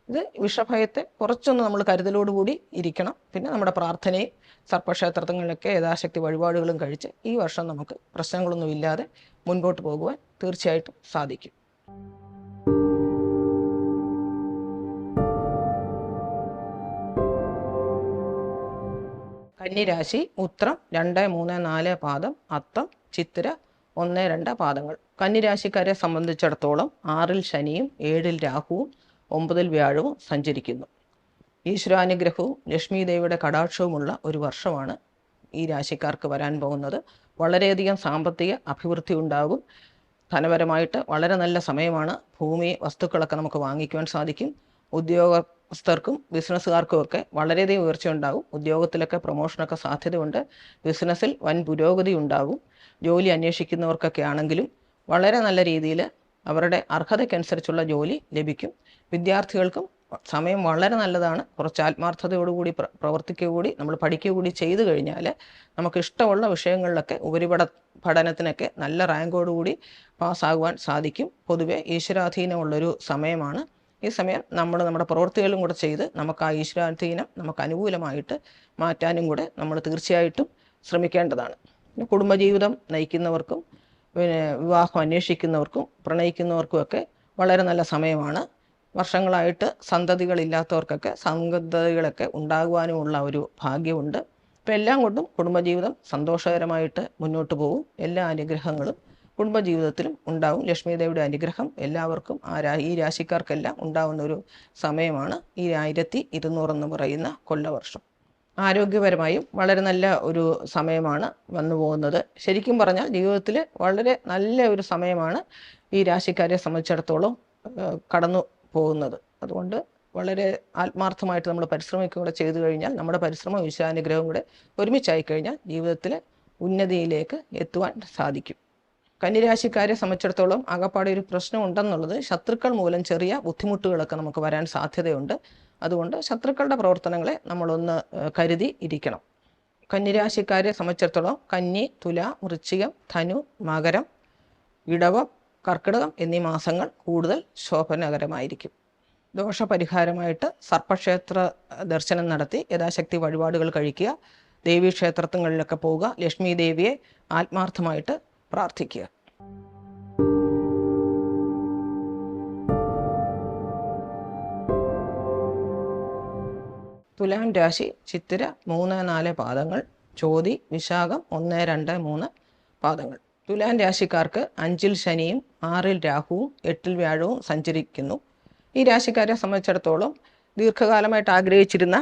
[SPEAKER 1] ഇത് വിഷഭയത്തെ കുറച്ചൊന്ന് നമ്മൾ കരുതലോടുകൂടി ഇരിക്കണം. പിന്നെ നമ്മുടെ പ്രാർത്ഥനയും സർപ്പക്ഷേത്രങ്ങളിലൊക്കെ യഥാശക്തി വഴിപാടുകളും കഴിച്ച് ഈ വർഷം നമുക്ക് പ്രശ്നങ്ങളൊന്നും ഇല്ലാതെ മുൻപോട്ട് പോകുവാൻ തീർച്ചയായിട്ടും സാധിക്കും. കന്നിരാശി ഉത്രം 2, 3, 4 പാദം, അത്തം, ചിത്തിര 1, 2 പാദങ്ങൾ. കന്നിരാശിക്കാരെ സംബന്ധിച്ചിടത്തോളം 6-ൽ ശനിയും 7-ൽ രാഹുവും 9-ൽ വ്യാഴവും സഞ്ചരിക്കുന്നു. ഈശ്വരാനുഗ്രഹവും ലക്ഷ്മി ദേവിയുടെ കടാക്ഷവുമുള്ള ഒരു വർഷമാണ് ഈ രാശിക്കാർക്ക് വരാൻ പോകുന്നത്. വളരെയധികം സാമ്പത്തിക അഭിവൃദ്ധി ഉണ്ടാകും. ധനപരമായിട്ട് വളരെ നല്ല സമയമാണ്. ഭൂമി, വസ്തുക്കളൊക്കെ നമുക്ക് വാങ്ങിക്കുവാൻ സാധിക്കും. ഉദ്യോഗസ്ഥർക്കും ബിസിനസ്സുകാർക്കും ഒക്കെ വളരെയധികം ഉയർച്ച ഉണ്ടാകും. ഉദ്യോഗത്തിലൊക്കെ പ്രൊമോഷനൊക്കെ സാധ്യതയുണ്ട്. ബിസിനസ്സിൽ വൻ പുരോഗതി ഉണ്ടാകും. ജോലി അന്വേഷിക്കുന്നവർക്കൊക്കെ ആണെങ്കിലും വളരെ നല്ല രീതിയിൽ അവരുടെ അർഹതയ്ക്കനുസരിച്ചുള്ള ജോലി ലഭിക്കും. വിദ്യാർത്ഥികൾക്കും സമയം വളരെ നല്ലതാണ്. കുറച്ച് ആത്മാർത്ഥതയോടുകൂടി പ്രവർത്തിക്കുക കൂടി നമ്മൾ പഠിക്കുക കൂടി ചെയ്തു കഴിഞ്ഞാൽ നമുക്ക് ഇഷ്ടമുള്ള വിഷയങ്ങളിലൊക്കെ പഠനത്തിനൊക്കെ നല്ല റാങ്കോടുകൂടി പാസ്സാകുവാൻ സാധിക്കും. പൊതുവെ ഈശ്വരാധീനമുള്ളൊരു സമയമാണ്. ഈ സമയം നമ്മുടെ പ്രവൃത്തികളും കൂടെ ചെയ്ത് നമുക്ക് ആ ഈശ്വരാധീനം നമുക്ക് അനുകൂലമായിട്ട് മാറ്റാനും കൂടെ നമ്മൾ തീർച്ചയായിട്ടും ശ്രമിക്കേണ്ടതാണ്. കുടുംബജീവിതം നയിക്കുന്നവർക്കും പിന്നെ വിവാഹം അന്വേഷിക്കുന്നവർക്കും പ്രണയിക്കുന്നവർക്കുമൊക്കെ വളരെ നല്ല സമയമാണ്. വർഷങ്ങളായിട്ട് സന്തതികളില്ലാത്തവർക്കൊക്കെ സന്തതികളൊക്കെ ഉണ്ടാകുവാനുമുള്ള ഒരു ഭാഗ്യമുണ്ട്. ഇപ്പം എല്ലാം കൊണ്ടും കുടുംബജീവിതം സന്തോഷകരമായിട്ട് മുന്നോട്ട് പോകും. എല്ലാ അനുഗ്രഹങ്ങളും കുടുംബജീവിതത്തിലും ഉണ്ടാവും. ലക്ഷ്മീദേവിയുടെ അനുഗ്രഹം എല്ലാവർക്കും ഈ രാശിക്കാർക്കെല്ലാം ഉണ്ടാവുന്ന ഒരു സമയമാണ് ഈ 1200 എന്ന് പറയുന്ന കൊല്ലവർഷം. ആരോഗ്യപരമായും വളരെ നല്ല ഒരു സമയമാണ് വന്നു പോകുന്നത്. ശരിക്കും പറഞ്ഞാൽ ജീവിതത്തിൽ വളരെ നല്ല ഒരു സമയമാണ് ഈ രാശിക്കാരെ സംബന്ധിച്ചിടത്തോളം കടന്നു പോകുന്നത്. അതുകൊണ്ട് വളരെ ആത്മാർത്ഥമായിട്ട് നമ്മൾ പരിശ്രമിക്കുക കൂടെ ചെയ്തു കഴിഞ്ഞാൽ നമ്മുടെ പരിശ്രമം ഈശ്വരാനുഗ്രഹവും കൂടെ ഒരുമിച്ചായി കഴിഞ്ഞാൽ ജീവിതത്തിൽ ഉന്നതിയിലേക്ക് എത്തുവാൻ സാധിക്കും. കന്നിരാശിക്കാരെ സംബന്ധിച്ചിടത്തോളം ആകപ്പാടെ ഒരു പ്രശ്നം ഉണ്ടെന്നുള്ളത് ശത്രുക്കൾ മൂലം ചെറിയ ബുദ്ധിമുട്ടുകളൊക്കെ നമുക്ക് വരാൻ സാധ്യതയുണ്ട്. അതുകൊണ്ട് ശത്രുക്കളുടെ പ്രവർത്തനങ്ങളെ നമ്മളൊന്ന് കരുതി ഇരിക്കണം. കന്നിരാശിക്കാരെ സംബന്ധിച്ചിടത്തോളം കന്നി, തുല, വൃശ്ചികം, ധനു, മകരം, ഇടവം, കർക്കിടകം എന്നീ മാസങ്ങൾ കൂടുതൽ ശോഭനകരമായിരിക്കും. ദോഷപരിഹാരമായിട്ട് സർപ്പക്ഷേത്ര ദർശനം നടത്തി യഥാശക്തി വഴിപാടുകൾ കഴിക്കുക. ദേവീക്ഷേത്രങ്ങളിലൊക്കെ പോവുക. ലക്ഷ്മി ദേവിയെ ആത്മാർത്ഥമായിട്ട് പ്രാർത്ഥിക്കുക. തുലാം രാശി ചിത്തിര 3, 4 പാദങ്ങൾ, ചോതി, വിശാഖം 1, 2, 3 പാദങ്ങൾ. തുലാം രാശിക്കാർക്ക് 5-ൽ ശനിയും 6-ൽ രാഹുവും 8-ൽ വ്യാഴവും സഞ്ചരിക്കുന്നു. ഈ രാശിക്കാരെ സംബന്ധിച്ചിടത്തോളം ദീർഘകാലമായിട്ട് ആഗ്രഹിച്ചിരുന്ന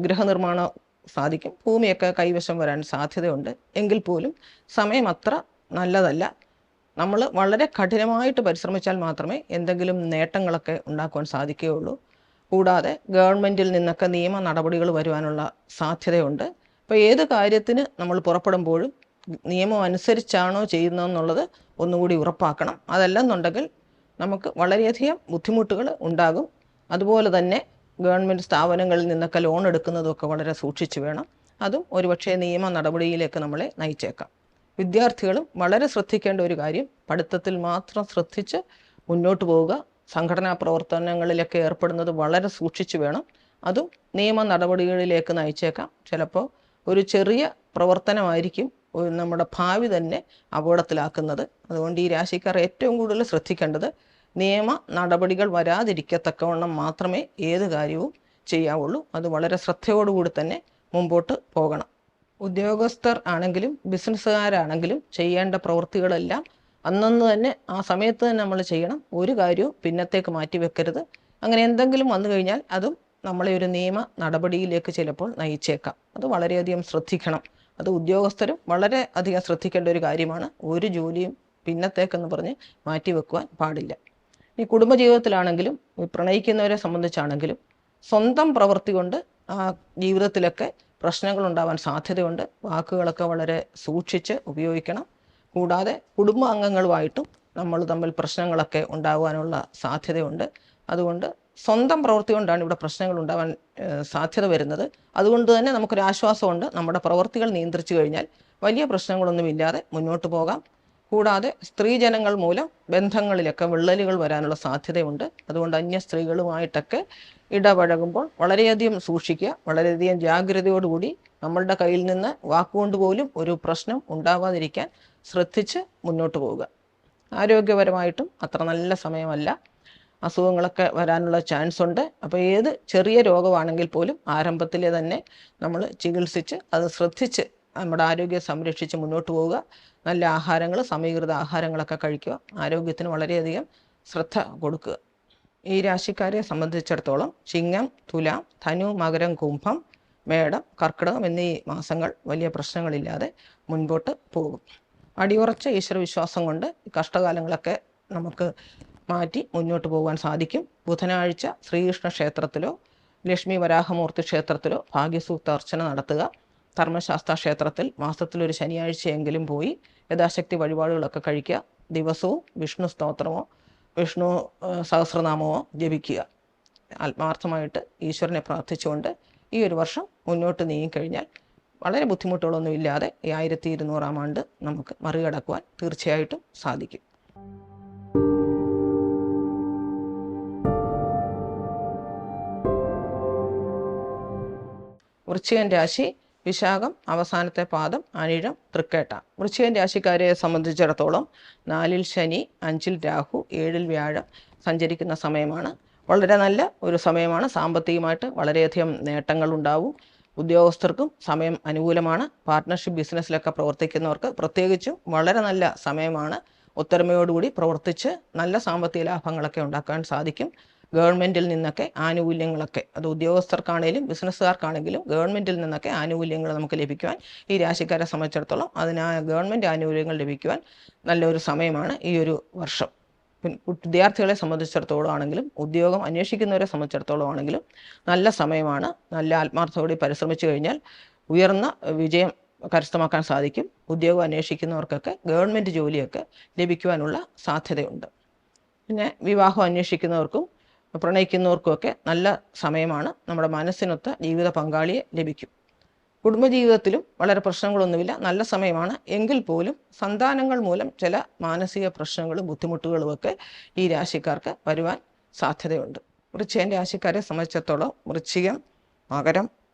[SPEAKER 1] ഗൃഹനിർമ്മാണം സാധിക്കും. ഭൂമിയൊക്കെ കൈവശം വരാൻ സാധ്യതയുണ്ട്. എങ്കിൽ പോലും സമയം അത്ര നല്ലതല്ല. നമ്മൾ വളരെ കഠിനമായിട്ട് പരിശ്രമിച്ചാൽ മാത്രമേ എന്തെങ്കിലും നേട്ടങ്ങളൊക്കെ ഉണ്ടാക്കുവാൻ സാധിക്കുകയുള്ളൂ. കൂടാതെ ഗവൺമെൻറ്റിൽ നിന്നൊക്കെ നിയമ നടപടികൾ വരുവാനുള്ള സാധ്യതയുണ്ട്. അപ്പോൾ ഏത് കാര്യത്തിന് നമ്മൾ പുറപ്പെടുമ്പോഴും നിയമം അനുസരിച്ചാണോ ചെയ്യുന്നതെന്നുള്ളത് ഒന്നുകൂടി ഉറപ്പാക്കണം. അതല്ലെന്നുണ്ടെങ്കിൽ നമുക്ക് വളരെയധികം ബുദ്ധിമുട്ടുകൾ ഉണ്ടാകും. അതുപോലെ തന്നെ ഗവൺമെൻറ് സ്ഥാപനങ്ങളിൽ നിന്നൊക്കെ ലോൺ എടുക്കുന്നതൊക്കെ വളരെ സൂക്ഷിച്ച് വേണം. അതും ഒരുപക്ഷെ നിയമ നടപടിയിലേക്ക് നമ്മളെ നയിച്ചേക്കാം. വിദ്യാർത്ഥികളും വളരെ ശ്രദ്ധിക്കേണ്ട ഒരു കാര്യം, പഠിത്തത്തിൽ മാത്രം ശ്രദ്ധിച്ച് മുന്നോട്ട് പോവുക. സംഘടനാ പ്രവർത്തനങ്ങളിലൊക്കെ ഏർപ്പെടുന്നത് വളരെ സൂക്ഷിച്ചു വേണം. അതും നിയമ നടപടികളിലേക്ക് നയിച്ചേക്കാം. ചിലപ്പോൾ ഒരു ചെറിയ പ്രവർത്തനമായിരിക്കും നമ്മുടെ ഭാവി തന്നെ അപകടത്തിലാക്കുന്നത്. അതുകൊണ്ട് ഈ രാശിക്കാർ ഏറ്റവും കൂടുതൽ ശ്രദ്ധിക്കേണ്ടത് നിയമ നടപടികൾ വരാതിരിക്കത്തക്കവണ്ണം മാത്രമേ ഏത് കാര്യവും ചെയ്യാവുള്ളൂ. അത് വളരെ ശ്രദ്ധയോടുകൂടി തന്നെ മുമ്പോട്ട് പോകണം. ഉദ്യോഗസ്ഥർ ആണെങ്കിലും ബിസിനസ്സുകാരാണെങ്കിലും ചെയ്യേണ്ട പ്രവൃത്തികളെല്ലാം അന്നന്ന് തന്നെ ആ സമയത്ത് തന്നെ നമ്മൾ ചെയ്യണം. ഒരു കാര്യവും പിന്നത്തേക്ക് മാറ്റി വെക്കരുത്. അങ്ങനെ എന്തെങ്കിലും വന്നു കഴിഞ്ഞാൽ അതും നമ്മളെ ഒരു നിയമ നടപടിയിലേക്ക് ചിലപ്പോൾ നയിച്ചേക്കാം. അത് വളരെയധികം ശ്രദ്ധിക്കണം. അത് ഉദ്യോഗസ്ഥരും വളരെ അധികം ശ്രദ്ധിക്കേണ്ട ഒരു കാര്യമാണ്. ഒരു ജോലിയും പിന്നത്തേക്കെന്ന് പറഞ്ഞ് മാറ്റി വെക്കുവാൻ പാടില്ല. ഈ കുടുംബജീവിതത്തിലാണെങ്കിലും പ്രണയിക്കുന്നവരെ സംബന്ധിച്ചാണെങ്കിലും സ്വന്തം പ്രവൃത്തി കൊണ്ട് ആ ജീവിതത്തിലൊക്കെ പ്രശ്നങ്ങൾ ഉണ്ടാവാൻ സാധ്യതയുണ്ട്. വാക്കുകളൊക്കെ വളരെ സൂക്ഷിച്ച് ഉപയോഗിക്കണം. കൂടാതെ കുടുംബ അംഗങ്ങളുമായിട്ടും നമ്മൾ തമ്മിൽ പ്രശ്നങ്ങളൊക്കെ ഉണ്ടാകാനുള്ള സാധ്യതയുണ്ട്. അതുകൊണ്ട് സ്വന്തം പ്രവൃത്തി കൊണ്ടാണ് ഇവിടെ പ്രശ്നങ്ങൾ ഉണ്ടാവാൻ സാധ്യത വരുന്നത്. അതുകൊണ്ട് തന്നെ നമുക്കൊരു ആശ്വാസമുണ്ട്. നമ്മുടെ പ്രവൃത്തികൾ നിയന്ത്രിച്ചു കഴിഞ്ഞാൽ വലിയ പ്രശ്നങ്ങളൊന്നുമില്ലാതെ മുന്നോട്ട് പോകാം. കൂടാതെ സ്ത്രീജനങ്ങൾ മൂലം ബന്ധങ്ങളിലൊക്കെ വിള്ളലുകൾ വരാനുള്ള സാധ്യതയുണ്ട്. അതുകൊണ്ട് അന്യ സ്ത്രീകളുമായിട്ടൊക്കെ ഇടപഴകുമ്പോൾ വളരെയധികം സൂക്ഷിക്കുക. വളരെയധികം ജാഗ്രതയോടുകൂടി നമ്മളുടെ കയ്യിൽ നിന്ന് വാക്കുകൊണ്ട് പോലും ഒരു പ്രശ്നം ഉണ്ടാവാതിരിക്കാൻ ശ്രദ്ധിച്ച് മുന്നോട്ട് പോവുക. ആരോഗ്യപരമായിട്ടും അത്ര നല്ല സമയമല്ല. അസുഖങ്ങളൊക്കെ വരാനുള്ള ചാൻസ് ഉണ്ട്. അപ്പോൾ ഏത് ചെറിയ രോഗമാണെങ്കിൽ പോലും ആരംഭത്തിലെ തന്നെ നമ്മൾ ചികിത്സിച്ച് അത് ശ്രദ്ധിച്ച് നമ്മുടെ ആരോഗ്യം സംരക്ഷിച്ച് മുന്നോട്ട് പോവുക. നല്ല ആഹാരങ്ങൾ, സമീകൃത ആഹാരങ്ങളൊക്കെ കഴിക്കുക. ആരോഗ്യത്തിന് വളരെയധികം ശ്രദ്ധ കൊടുക്കുക. ഈ രാശിക്കാരെ സംബന്ധിച്ചിടത്തോളം ചിങ്ങം, തുലാം, ധനു, മകരം, കുംഭം, മേടം, കർക്കിടകം എന്നീ മാസങ്ങൾ വലിയ പ്രശ്നങ്ങളില്ലാതെ മുൻപോട്ട് പോകും. അടിയുറച്ച ഈശ്വരവിശ്വാസം കൊണ്ട് കഷ്ടകാലങ്ങളൊക്കെ നമുക്ക് മാറ്റി മുന്നോട്ട് പോകാൻ സാധിക്കും. ബുധനാഴ്ച ശ്രീകൃഷ്ണ ക്ഷേത്രത്തിലോ ലക്ഷ്മി വരാഹമൂർത്തി ക്ഷേത്രത്തിലോ ഭാഗ്യസൂക്ത അർച്ചന നടത്തുക. ധർമ്മശാസ്ത്ര ക്ഷേത്രത്തിൽ മാസത്തിലൊരു ശനിയാഴ്ചയെങ്കിലും പോയി യഥാശക്തി വഴിപാടുകളൊക്കെ കഴിക്കുക. ദിവസവും വിഷ്ണു സ്തോത്രമോ വിഷ്ണു സഹസ്രനാമമോ ജപിക്കുക. ആത്മാർത്ഥമായിട്ട് ഈശ്വരനെ പ്രാർത്ഥിച്ചുകൊണ്ട് ഈ ഒരു വർഷം മുന്നോട്ട് നീങ്ങിക്കഴിഞ്ഞാൽ വളരെ ബുദ്ധിമുട്ടുകളൊന്നുമില്ലാതെ ഈ 1200 ആണ്ട് നമുക്ക് മറികടക്കുവാൻ തീർച്ചയായിട്ടും സാധിക്കും. വൃശ്ചികൻ രാശി വിശാഖം അവസാനത്തെ പാദം, അനിഴം, തൃക്കേട്ട. വൃശ്ചികൻ രാശിക്കാരെ സംബന്ധിച്ചിടത്തോളം 4-ൽ ശനി, 5-ൽ രാഹു, 7-ൽ വ്യാഴം സഞ്ചരിക്കുന്ന സമയമാണ്. വളരെ നല്ല ഒരു സമയമാണ്. സാമ്പത്തികമായിട്ട് വളരെയധികം നേട്ടങ്ങൾ ഉണ്ടാവും. ഉദ്യോഗസ്ഥർക്കും സമയം അനുകൂലമാണ്. പാർട്ട്ണർഷിപ്പ് ബിസിനസ്സിലൊക്കെ പ്രവർത്തിക്കുന്നവർക്ക് പ്രത്യേകിച്ചും വളരെ നല്ല സമയമാണ്. ഒത്തൊരുമയോടുകൂടി പ്രവർത്തിച്ച് നല്ല സാമ്പത്തിക ലാഭങ്ങളൊക്കെ ഉണ്ടാക്കാൻ സാധിക്കും. ഗവൺമെൻറ്റിൽ നിന്നൊക്കെ ആനുകൂല്യങ്ങളൊക്കെ, അത് ഉദ്യോഗസ്ഥർക്കാണെങ്കിലും ബിസിനസ്സുകാർക്കാണെങ്കിലും ഗവൺമെൻറ്റിൽ നിന്നൊക്കെ ആനുകൂല്യങ്ങൾ നമുക്ക് ലഭിക്കുവാൻ, ഈ രാശിക്കാരെ സംബന്ധിച്ചിടത്തോളം ഗവൺമെൻറ് ആനുകൂല്യങ്ങൾ ലഭിക്കുവാൻ നല്ലൊരു സമയമാണ് ഈ ഒരു വർഷം. വിദ്യാർത്ഥികളെ സംബന്ധിച്ചിടത്തോളം ആണെങ്കിലും ഉദ്യോഗം അന്വേഷിക്കുന്നവരെ സംബന്ധിച്ചിടത്തോളം ആണെങ്കിലും നല്ല സമയമാണ്. നല്ല ആത്മാർത്ഥത്തോടെ പരിശ്രമിച്ചു കഴിഞ്ഞാൽ ഉയർന്ന വിജയം കരസ്ഥമാക്കാൻ സാധിക്കും. ഉദ്യോഗം അന്വേഷിക്കുന്നവർക്കൊക്കെ ഗവൺമെൻറ് ജോലിയൊക്കെ ലഭിക്കുവാനുള്ള സാധ്യതയുണ്ട്. പിന്നെ വിവാഹം അന്വേഷിക്കുന്നവർക്കും പ്രണയിക്കുന്നവർക്കുമൊക്കെ നല്ല സമയമാണ്. നമ്മുടെ മനസ്സിനൊത്ത ജീവിത പങ്കാളിയെ ലഭിക്കും. കുടുംബജീവിതത്തിലും വളരെ പ്രശ്നങ്ങളൊന്നുമില്ല, നല്ല സമയമാണ്. എങ്കിൽ പോലും സന്താനങ്ങൾ മൂലം ചില മാനസിക പ്രശ്നങ്ങളും ബുദ്ധിമുട്ടുകളുമൊക്കെ ഈ രാശിക്കാർക്ക് വരുവാൻ സാധ്യതയുണ്ട്. വൃശ്ചികൻ രാശിക്കാരെ സംബന്ധിച്ചിടത്തോളം വൃശ്ചികം, മകരം,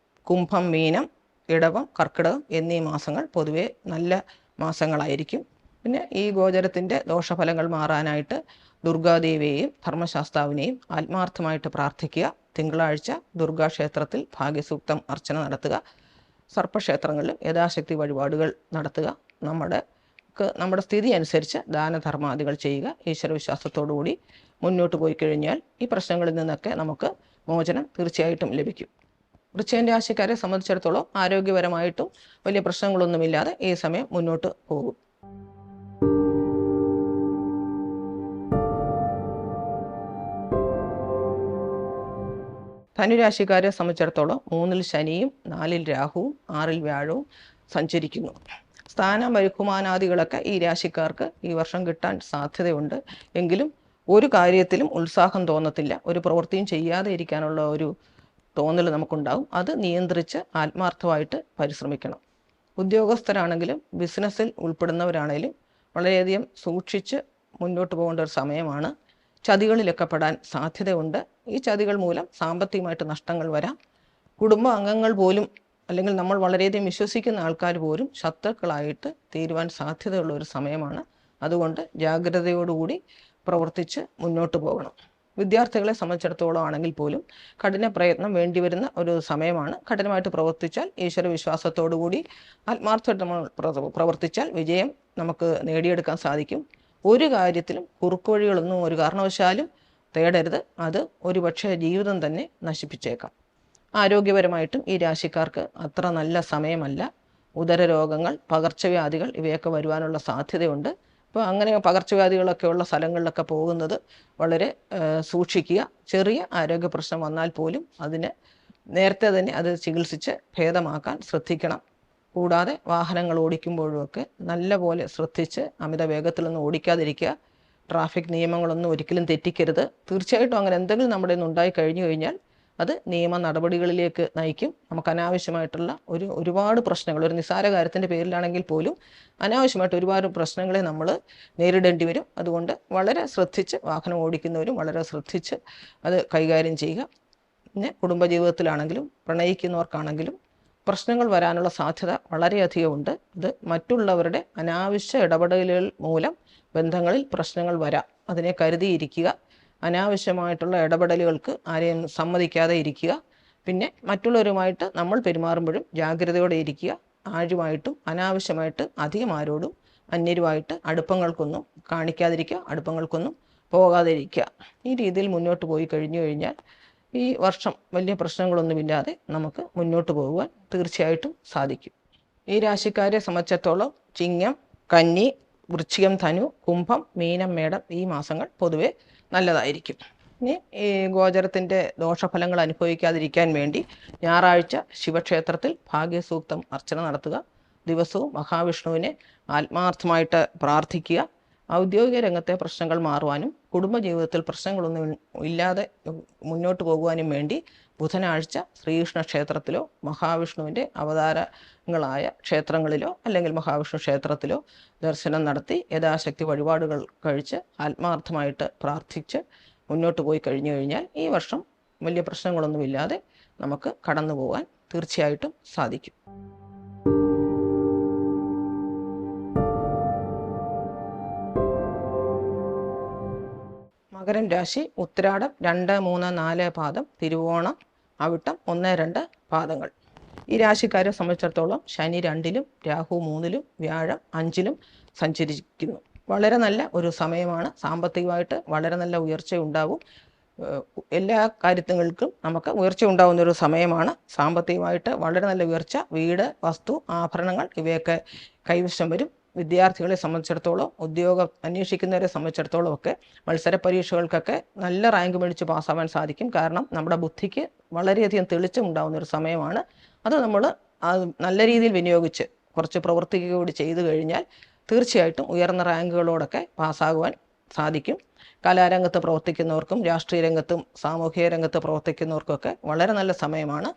[SPEAKER 1] കുംഭം, മീനം, ഇടവം, കർക്കിടകം എന്നീ മാസങ്ങൾ പൊതുവെ നല്ല മാസങ്ങളായിരിക്കും. പിന്നെ ഈ ഗോചരത്തിൻ്റെ ദോഷഫലങ്ങൾ മാറാനായിട്ട് ദുർഗാദേവിയെയും ധർമ്മശാസ്താവിനെയും ആത്മാർത്ഥമായിട്ട് പ്രാർത്ഥിക്കുക. തിങ്കളാഴ്ച ദുർഗാക്ഷേത്രത്തിൽ ഭാഗ്യസൂക്തം അർച്ചന നടത്തുക. സർപ്പക്ഷേത്രങ്ങളിലും യഥാശക്തി വഴിപാടുകൾ നടത്തുക. നമ്മുടെ സ്ഥിതി അനുസരിച്ച് ദാനധർമാദികൾ ചെയ്യുക. ഈശ്വരവിശ്വാസത്തോടുകൂടി മുന്നോട്ട് പോയി കഴിഞ്ഞാൽ ഈ പ്രശ്നങ്ങളിൽ നിന്നൊക്കെ നമുക്ക് മോചനം തീർച്ചയായിട്ടും ലഭിക്കും. വൃശ്ചികൻ രാശിക്കാരെ സംബന്ധിച്ചിടത്തോളം ആരോഗ്യപരമായിട്ടും വലിയ പ്രശ്നങ്ങളൊന്നുമില്ലാതെ ഈ സമയം മുന്നോട്ട് പോകും. ധനുരാശിക്കാരെ സംബന്ധിച്ചിടത്തോളം 3-ൽ ശനിയും 4-ൽ രാഹുവും 6-ൽ വ്യാഴവും സഞ്ചരിക്കുന്നു. സ്ഥാന ബഹുമാനാദികളൊക്കെ ഈ രാശിക്കാർക്ക് ഈ വർഷം കിട്ടാൻ സാധ്യതയുണ്ട്. എങ്കിലും ഒരു കാര്യത്തിലും ഉത്സാഹം തോന്നത്തില്ല. ഒരു പ്രവൃത്തിയും ചെയ്യാതെ ഇരിക്കാനുള്ള ഒരു തോന്നൽ നമുക്കുണ്ടാവും. അത് നിയന്ത്രിച്ച് ആത്മാർത്ഥമായിട്ട് പരിശ്രമിക്കണം. ഉദ്യോഗസ്ഥരാണെങ്കിലും ബിസിനസ്സിൽ ഉൾപ്പെടുന്നവരാണെങ്കിലും വളരെയധികം സൂക്ഷിച്ച് മുന്നോട്ട് പോകേണ്ട ഒരു സമയമാണ്. ചതികളിലൊക്കെ പെടാൻ സാധ്യതയുണ്ട്. ഈ ചതികൾ മൂലം സാമ്പത്തികമായിട്ട് നഷ്ടങ്ങൾ വരാം. കുടുംബ അംഗങ്ങൾ പോലും അല്ലെങ്കിൽ നമ്മൾ വളരെയധികം വിശ്വസിക്കുന്ന ആൾക്കാർ പോലും ശത്രുക്കളായിട്ട് തീരുവാൻ സാധ്യതയുള്ള ഒരു സമയമാണ്. അതുകൊണ്ട് ജാഗ്രതയോടുകൂടി പ്രവർത്തിച്ച് മുന്നോട്ട് പോകണം. വിദ്യാർത്ഥികളെ സംബന്ധിച്ചിടത്തോളം ആണെങ്കിൽ പോലും കഠിന പ്രയത്നം വേണ്ടിവരുന്ന ഒരു സമയമാണ്. കഠിനമായിട്ട് പ്രവർത്തിച്ചാൽ, ഈശ്വര വിശ്വാസത്തോടുകൂടി ആത്മാർത്ഥമായിട്ട് നമ്മൾ പ്രവർത്തിച്ചാൽ വിജയം നമുക്ക് നേടിയെടുക്കാൻ സാധിക്കും. ഒരു കാര്യത്തിലും കുറുക്കുവഴികളൊന്നും ഒരു കാരണവശാലും തേടരുത്. അത് ഒരുപക്ഷെ ജീവിതം തന്നെ നശിപ്പിച്ചേക്കാം. ആരോഗ്യപരമായിട്ടും ഈ രാശിക്കാർക്ക് അത്ര നല്ല സമയമല്ല. ഉദരരോഗങ്ങൾ, പകർച്ചവ്യാധികൾ ഇവയൊക്കെ വരുവാനുള്ള സാധ്യതയുണ്ട്. അപ്പോൾ അങ്ങനെ പകർച്ചവ്യാധികളൊക്കെ ഉള്ള സ്ഥലങ്ങളിലൊക്കെ പോകുന്നത് വളരെ സൂക്ഷിക്കുക. ചെറിയ ആരോഗ്യ പ്രശ്നം വന്നാൽ പോലും അതിന് നേരത്തെ തന്നെ അത് ചികിത്സിച്ച് ഭേദമാക്കാൻ ശ്രദ്ധിക്കണം. കൂടാതെ വാഹനങ്ങൾ ഓടിക്കുമ്പോഴുമൊക്കെ നല്ല പോലെ ശ്രദ്ധിച്ച് അമിത വേഗത്തിലൊന്നും ഓടിക്കാതിരിക്കുക. ട്രാഫിക് നിയമങ്ങളൊന്നും ഒരിക്കലും തെറ്റിക്കരുത്. തീർച്ചയായിട്ടും അങ്ങനെ എന്തെങ്കിലും നമ്മുടെ നിന്ന് ഉണ്ടായി കഴിഞ്ഞു കഴിഞ്ഞാൽ അത് നിയമ നടപടികളിലേക്ക് നയിക്കും. നമുക്ക് അനാവശ്യമായിട്ടുള്ള ഒരുപാട് പ്രശ്നങ്ങൾ, ഒരു നിസ്സാര കാര്യത്തിൻ്റെ പേരിലാണെങ്കിൽ പോലും അനാവശ്യമായിട്ട് ഒരുപാട് പ്രശ്നങ്ങളെ നമ്മൾ നേരിടേണ്ടി വരും. അതുകൊണ്ട് വളരെ ശ്രദ്ധിച്ച് വാഹനം ഓടിക്കുന്നവരും വളരെ ശ്രദ്ധിച്ച് അത് കൈകാര്യം ചെയ്യുക. പിന്നെ കുടുംബജീവിതത്തിലാണെങ്കിലും പ്രണയിക്കുന്നവർക്കാണെങ്കിലും പ്രശ്നങ്ങൾ വരാനുള്ള സാധ്യത വളരെയധികം ഉണ്ട്. ഇത് മറ്റുള്ളവരുടെ അനാവശ്യ ഇടപെടലുകൾ മൂലം ബന്ധങ്ങളിൽ പ്രശ്നങ്ങൾ വരാം. അതിനെ കരുതിയിരിക്കുക. അനാവശ്യമായിട്ടുള്ള ഇടപെടലുകൾക്ക് ആരെയും സമ്മതിക്കാതെ ഇരിക്കുക. പിന്നെ മറ്റുള്ളവരുമായിട്ട് നമ്മൾ പെരുമാറുമ്പോഴും ജാഗ്രതയോടെ ഇരിക്കുക. ആരുമായിട്ടും അനാവശ്യമായിട്ട് അധികം ആരോടും അന്യരുമായിട്ട് അടുപ്പങ്ങൾക്കൊന്നും കാണിക്കാതിരിക്കുക, അടുപ്പങ്ങൾക്കൊന്നും പോകാതിരിക്കുക. ഈ രീതിയിൽ മുന്നോട്ട് പോയി കഴിഞ്ഞു കഴിഞ്ഞാൽ ഈ വർഷം വലിയ പ്രശ്നങ്ങളൊന്നുമില്ലാതെ നമുക്ക് മുന്നോട്ട് പോകുവാൻ തീർച്ചയായിട്ടും സാധിക്കും. ഈ രാശിക്കാരെ സംബന്ധിച്ചിടത്തോളം ചിങ്ങം, കന്നി, വൃശ്ചികം, ധനു, കുംഭം, മീനം, മേടം ഈ മാസങ്ങൾ പൊതുവെ നല്ലതായിരിക്കും. ഇനി ഈ ഗോചരത്തിൻ്റെ ദോഷഫലങ്ങൾ അനുഭവിക്കാതിരിക്കാൻ വേണ്ടി ഞായറാഴ്ച ശിവക്ഷേത്രത്തിൽ ഭാഗ്യസൂക്തം അർച്ചന നടത്തുക. ദിവസവും മഹാവിഷ്ണുവിനെ ആത്മാർത്ഥമായിട്ട് പ്രാർത്ഥിക്കുക. ഔദ്യോഗിക രംഗത്തെ പ്രശ്നങ്ങൾ മാറുവാനും കുടുംബജീവിതത്തിൽ പ്രശ്നങ്ങളൊന്നും ഇല്ലാതെ മുന്നോട്ട് പോകുവാനും വേണ്ടി ബുധനാഴ്ച ശ്രീകൃഷ്ണ ക്ഷേത്രത്തിലോ മഹാവിഷ്ണുവിൻ്റെ അവതാരങ്ങളായ ക്ഷേത്രങ്ങളിലോ അല്ലെങ്കിൽ മഹാവിഷ്ണു ക്ഷേത്രത്തിലോ ദർശനം നടത്തി യഥാശക്തി വഴിപാടുകൾ കഴിച്ച് ആത്മാർത്ഥമായിട്ട് പ്രാർത്ഥിച്ച് മുന്നോട്ട് പോയി കഴിഞ്ഞു കഴിഞ്ഞാൽ ഈ വർഷം വലിയ പ്രശ്നങ്ങളൊന്നുമില്ലാതെ നമുക്ക് കടന്നു പോകാൻ തീർച്ചയായിട്ടും സാധിക്കും. മകരം രാശി ഉത്രാടം 2, 3, 4 പാദം, തിരുവോണം, അവിട്ടം 1, 2 പാദങ്ങൾ. ഈ രാശിക്കാരെ സംബന്ധിച്ചിടത്തോളം ശനി 2-ലും രാഹു 3-ലും വ്യാഴം 5-ലും സഞ്ചരിക്കുന്നു. വളരെ നല്ല ഒരു സമയമാണ്. സാമ്പത്തികമായിട്ട് വളരെ നല്ല ഉയർച്ച ഉണ്ടാവും. എല്ലാ കാര്യങ്ങൾക്കും നമുക്ക് ഉയർച്ച ഉണ്ടാകുന്ന ഒരു സമയമാണ്. സാമ്പത്തികമായിട്ട് വളരെ നല്ല ഉയർച്ച, വീട്, വസ്തു, ആഭരണങ്ങൾ ഇവയൊക്കെ കൈവശം വരും. വിദ്യാർത്ഥികളെ സംബന്ധിച്ചിടത്തോളം, ഉദ്യോഗം അന്വേഷിക്കുന്നവരെ സംബന്ധിച്ചിടത്തോളം ഒക്കെ മത്സര പരീക്ഷകൾക്കൊക്കെ നല്ല റാങ്ക് മേടിച്ച് പാസ്സാവാൻ സാധിക്കും. കാരണം നമ്മുടെ ബുദ്ധിക്ക് വളരെയധികം തെളിച്ചമുണ്ടാകുന്ന ഒരു സമയമാണ്. അത് നമ്മൾ നല്ല രീതിയിൽ വിനിയോഗിച്ച് കുറച്ച് പ്രവർത്തിക്കുക കൂടി ചെയ്തു കഴിഞ്ഞാൽ തീർച്ചയായിട്ടും ഉയർന്ന റാങ്കുകളോടൊക്കെ പാസ്സാകുവാൻ സാധിക്കും. കലാരംഗത്ത് പ്രവർത്തിക്കുന്നവർക്കും രാഷ്ട്രീയ രംഗത്തും സാമൂഹിക രംഗത്ത് പ്രവർത്തിക്കുന്നവർക്കൊക്കെ വളരെ നല്ല സമയമാണ്.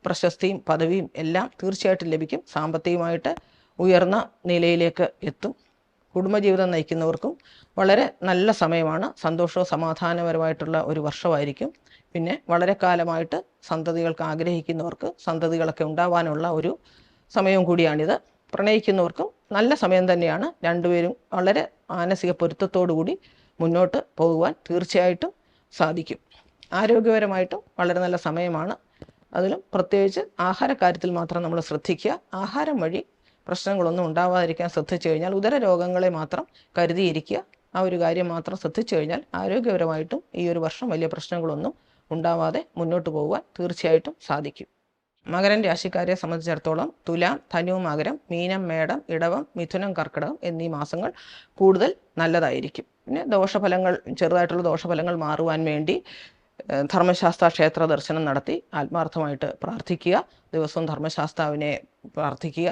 [SPEAKER 1] പ്രശസ്തിയും പദവിയും എല്ലാം തീർച്ചയായിട്ടും ലഭിക്കും. സാമ്പത്തികമായിട്ട് ഉയർന്ന നിലയിലേക്ക് എത്തും. കുടുംബജീവിതം നയിക്കുന്നവർക്കും വളരെ നല്ല സമയമാണ്. സന്തോഷവും സമാധാനപരമായിട്ടുള്ള ഒരു വർഷമായിരിക്കും. പിന്നെ വളരെ കാലമായിട്ട് സന്തതികൾക്ക് ആഗ്രഹിക്കുന്നവർക്ക് സന്തതികളൊക്കെ ഉണ്ടാവാനുള്ള ഒരു സമയവും കൂടിയാണിത്. പ്രണയിക്കുന്നവർക്കും നല്ല സമയം തന്നെയാണ്. രണ്ടുപേരും വളരെ മാനസിക പൊരുത്തത്തോടു കൂടി മുന്നോട്ട് പോകുവാൻ തീർച്ചയായിട്ടും സാധിക്കും. ആരോഗ്യപരമായിട്ടും വളരെ നല്ല സമയമാണ്. അതിലും പ്രത്യേകിച്ച് ആഹാരക്കാര്യത്തിൽ മാത്രം നമ്മൾ ശ്രദ്ധിക്കുക. ആഹാരം വഴി പ്രശ്നങ്ങളൊന്നും ഉണ്ടാവാതിരിക്കാൻ ശ്രദ്ധിച്ചു കഴിഞ്ഞാൽ, ഉദര രോഗങ്ങളെ മാത്രം കരുതിയിരിക്കുക. ആ ഒരു കാര്യം മാത്രം ശ്രദ്ധിച്ചു കഴിഞ്ഞാൽ ആരോഗ്യപരമായിട്ടും ഈ ഒരു വർഷം വലിയ പ്രശ്നങ്ങളൊന്നും ഉണ്ടാവാതെ മുന്നോട്ട് പോകുവാൻ തീർച്ചയായിട്ടും സാധിക്കും. മകരം രാശിക്കാരെ സംബന്ധിച്ചിടത്തോളം തുലാം, ധനു, മകരം, മീനം, മേടം, ഇടവം, മിഥുനം, കർക്കിടകം എന്നീ മാസങ്ങൾ കൂടുതൽ നല്ലതായിരിക്കും. പിന്നെ ദോഷഫലങ്ങൾ, ചെറുതായിട്ടുള്ള ദോഷഫലങ്ങൾ മാറുവാൻ വേണ്ടി ധർമ്മശാസ്ത്ര ക്ഷേത്ര ദർശനം നടത്തി ആത്മാർത്ഥമായിട്ട് പ്രാർത്ഥിക്കുക. ദിവസവും ധർമ്മശാസ്താവിനെ പ്രാർത്ഥിക്കുക.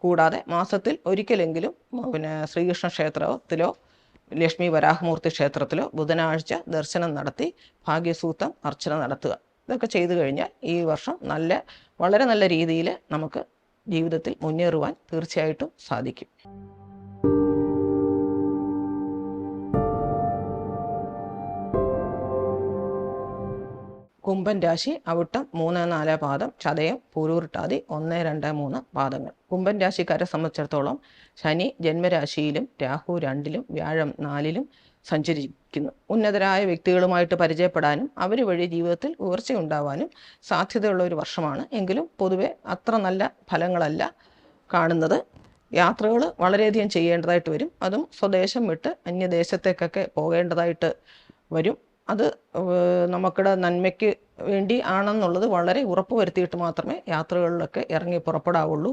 [SPEAKER 1] കൂടാതെ മാസത്തിൽ ഒരിക്കലെങ്കിലും ശ്രീകൃഷ്ണ ക്ഷേത്രത്തിലോ ലക്ഷ്മി വരാഹമൂർത്തി ക്ഷേത്രത്തിലോ ബുധനാഴ്ച ദർശനം നടത്തി ഭാഗ്യസൂക്തം അർച്ചന നടത്തുക. ഇതൊക്കെ ചെയ്തു കഴിഞ്ഞാൽ ഈ വർഷം വളരെ നല്ല രീതിയിൽ നമുക്ക് ജീവിതത്തിൽ മുന്നേറുവാൻ തീർച്ചയായിട്ടും സാധിക്കും. കുംഭൻ രാശി അവിട്ടം 3, 4 പാദം, ചതയം, പൂരൂരുട്ടാതി 1, 2, 3 പാദങ്ങൾ. കുംഭൻ രാശിക്കാരെ സംബന്ധിച്ചിടത്തോളം ശനി ജന്മരാശിയിലും രാഹു 2-ലും വ്യാഴം 4-ലും സഞ്ചരിക്കുന്നു. ഉന്നതരായ വ്യക്തികളുമായിട്ട് പരിചയപ്പെടാനും അവർ വഴി ജീവിതത്തിൽ ഉയർച്ചയുണ്ടാവാനും സാധ്യതയുള്ള ഒരു വർഷമാണ്. എങ്കിലും പൊതുവെ അത്ര നല്ല ഫലങ്ങളല്ല കാണുന്നത്. യാത്രകൾ വളരെയധികം ചെയ്യേണ്ടതായിട്ട് വരും. അതും സ്വദേശം വിട്ട് അന്യദേശത്തേക്കൊക്കെ പോകേണ്ടതായിട്ട് വരും. അത് നമുക്കിടെ നന്മയ്ക്ക് വേണ്ടി ആണെന്നുള്ളത് വളരെ ഉറപ്പ് വരുത്തിയിട്ട് മാത്രമേ യാത്രകളിലൊക്കെ ഇറങ്ങി പുറപ്പെടാവുള്ളൂ.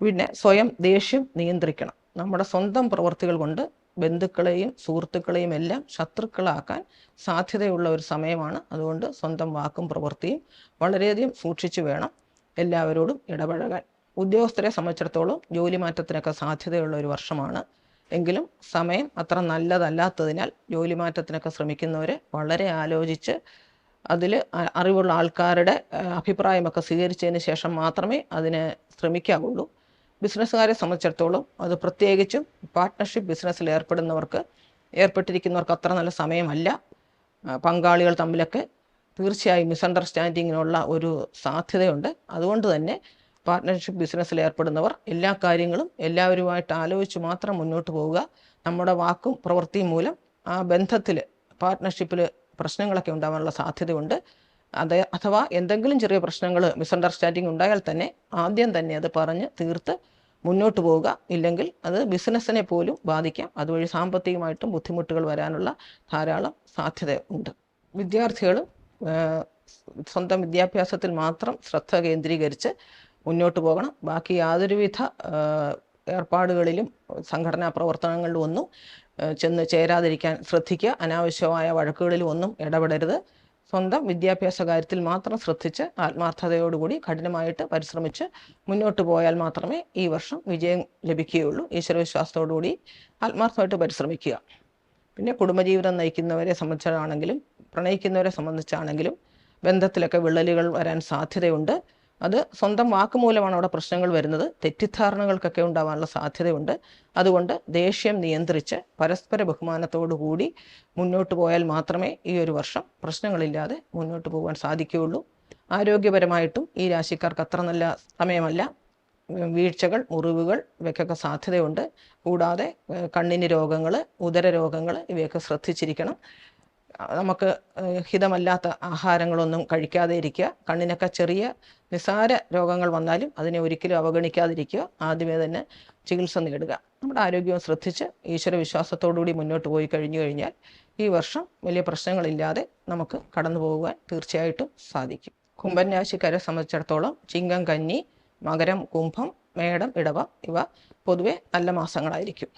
[SPEAKER 1] പിന്നെ സ്വയം ദേഷ്യം നിയന്ത്രിക്കണം. നമ്മുടെ സ്വന്തം പ്രവൃത്തികൾ കൊണ്ട് ബന്ധുക്കളെയും സുഹൃത്തുക്കളെയും എല്ലാം ശത്രുക്കളാക്കാൻ സാധ്യതയുള്ള ഒരു സമയമാണ്. അതുകൊണ്ട് സ്വന്തം വാക്കും പ്രവൃത്തിയും വളരെയധികം സൂക്ഷിച്ചു വേണം എല്ലാവരോടും ഇടപഴകാൻ. ഉദ്യോഗസ്ഥരെ സംബന്ധിച്ചിടത്തോളം ജോലി മാറ്റത്തിനൊക്കെ സാധ്യതയുള്ള ഒരു വർഷമാണ്. എങ്കിലും സമയം അത്ര നല്ലതല്ലാത്തതിനാൽ ജോലി മാറ്റത്തിനൊക്കെ ശ്രമിക്കുന്നവരെ വളരെ ആലോചിച്ച് അതിൽ അറിവുള്ള ആൾക്കാരുടെ അഭിപ്രായമൊക്കെ സ്വീകരിച്ചതിന് ശേഷം മാത്രമേ അതിന് ശ്രമിക്കാവുള്ളൂ. ബിസിനസ്സുകാരെ സംബന്ധിച്ചിടത്തോളം അത് പ്രത്യേകിച്ചും പാർട്ട്ണർഷിപ്പ് ബിസിനസ്സിൽ ഏർപ്പെട്ടിരിക്കുന്നവർക്ക് അത്ര നല്ല സമയമല്ല. പങ്കാളികൾ തമ്മിലൊക്കെ തീർച്ചയായും മിസ്അണ്ടർസ്റ്റാൻഡിങ്ങിനുള്ള ഒരു സാധ്യതയുണ്ട്. അതുകൊണ്ട് തന്നെ പാർട്ട്ണർഷിപ്പ് ബിസിനസ്സിൽ ഏർപ്പെടുന്നവർ എല്ലാ കാര്യങ്ങളും എല്ലാവരുമായിട്ട് ആലോചിച്ച് മാത്രം മുന്നോട്ട് പോവുക. നമ്മുടെ വാക്കും പ്രവൃത്തിയും മൂലം ആ ബന്ധത്തിൽ പാർട്ട്ണർഷിപ്പിൽ പ്രശ്നങ്ങളൊക്കെ ഉണ്ടാകാനുള്ള സാധ്യതയുണ്ട്. അഥവാ എന്തെങ്കിലും ചെറിയ പ്രശ്നങ്ങൾ മിസ്അണ്ടർസ്റ്റാൻഡിങ് ഉണ്ടായാൽ തന്നെ ആദ്യം തന്നെ അത് പറഞ്ഞ് തീർത്ത് മുന്നോട്ട് പോവുക. ഇല്ലെങ്കിൽ അത് ബിസിനസ്സിനെ പോലും ബാധിക്കാം. അതുവഴി സാമ്പത്തികമായിട്ടും ബുദ്ധിമുട്ടുകൾ വരാനുള്ള ധാരാളം സാധ്യത ഉണ്ട്. വിദ്യാർത്ഥികൾ സ്വന്തം വിദ്യാഭ്യാസത്തിൽ മാത്രം ശ്രദ്ധ കേന്ദ്രീകരിച്ച് മുന്നോട്ട് പോകണം. ബാക്കി യാതൊരുവിധ ഏർപ്പാടുകളിലും സംഘടനാ പ്രവർത്തനങ്ങളിലും ഒന്നും ചെന്ന് ചേരാതിരിക്കാൻ ശ്രദ്ധിക്കുക. അനാവശ്യമായ വഴക്കുകളിലും ഒന്നും ഇടപെടരുത്. സ്വന്തം വിദ്യാഭ്യാസ കാര്യത്തിൽ മാത്രം ശ്രദ്ധിച്ച് ആത്മാർത്ഥതയോടുകൂടി കഠിനമായിട്ട് പരിശ്രമിച്ച് മുന്നോട്ട് പോയാൽ മാത്രമേ ഈ വർഷം വിജയം ലഭിക്കുകയുള്ളൂ. ഈശ്വരവിശ്വാസത്തോടുകൂടി ആത്മാർത്ഥമായിട്ട് പരിശ്രമിക്കുക. പിന്നെ കുടുംബജീവിതം നയിക്കുന്നവരെ സംബന്ധിച്ചാണെങ്കിലും പ്രണയിക്കുന്നവരെ സംബന്ധിച്ചാണെങ്കിലും ബന്ധത്തിലൊക്കെ വിള്ളലുകൾ വരാൻ സാധ്യതയുണ്ട്. അത് സ്വന്തം വാക്കുമൂലമാണ് അവിടെ പ്രശ്നങ്ങൾ വരുന്നത്. തെറ്റിദ്ധാരണകൾക്കൊക്കെ ഉണ്ടാകാനുള്ള സാധ്യതയുണ്ട്. അതുകൊണ്ട് ദേഷ്യം നിയന്ത്രിച്ച് പരസ്പര ബഹുമാനത്തോടു കൂടി മുന്നോട്ട് പോയാൽ മാത്രമേ ഈ ഒരു വർഷം പ്രശ്നങ്ങളില്ലാതെ മുന്നോട്ട് പോകാൻ സാധിക്കുകയുള്ളൂ. ആരോഗ്യപരമായിട്ടും ഈ രാശിക്കാർക്ക് അത്ര നല്ല സമയമല്ല. വീഴ്ചകൾ, മുറിവുകൾ ഇവയ്ക്കൊക്കെ സാധ്യതയുണ്ട്. കൂടാതെ കണ്ണിന് രോഗങ്ങൾ, ഉദര രോഗങ്ങൾ ഇവയൊക്കെ ശ്രദ്ധിച്ചിരിക്കണം. നമുക്ക് ഹിതമല്ലാത്ത ആഹാരങ്ങളൊന്നും കഴിക്കാതെ ഇരിക്കുക. കണ്ണിനൊക്കെ ചെറിയ നിസാര രോഗങ്ങൾ വന്നാലും അതിനെ ഒരിക്കലും അവഗണിക്കാതിരിക്കുക. ആദ്യമേ തന്നെ ചികിത്സ നേടുക. നമ്മുടെ ആരോഗ്യം ശ്രദ്ധിച്ച് ഈശ്വര വിശ്വാസത്തോടുകൂടി മുന്നോട്ട് പോയി കഴിഞ്ഞാൽ ഈ വർഷം വലിയ പ്രശ്നങ്ങളില്ലാതെ നമുക്ക് കടന്നു പോകുവാൻ തീർച്ചയായിട്ടും സാധിക്കും. കുംഭൻ രാശിക്കാരെ സംബന്ധിച്ചിടത്തോളം ചിങ്ങം, കന്നി, മകരം, കുംഭം, മേടം, ഇടവം ഇവ പൊതുവെ നല്ല മാസങ്ങളായിരിക്കും.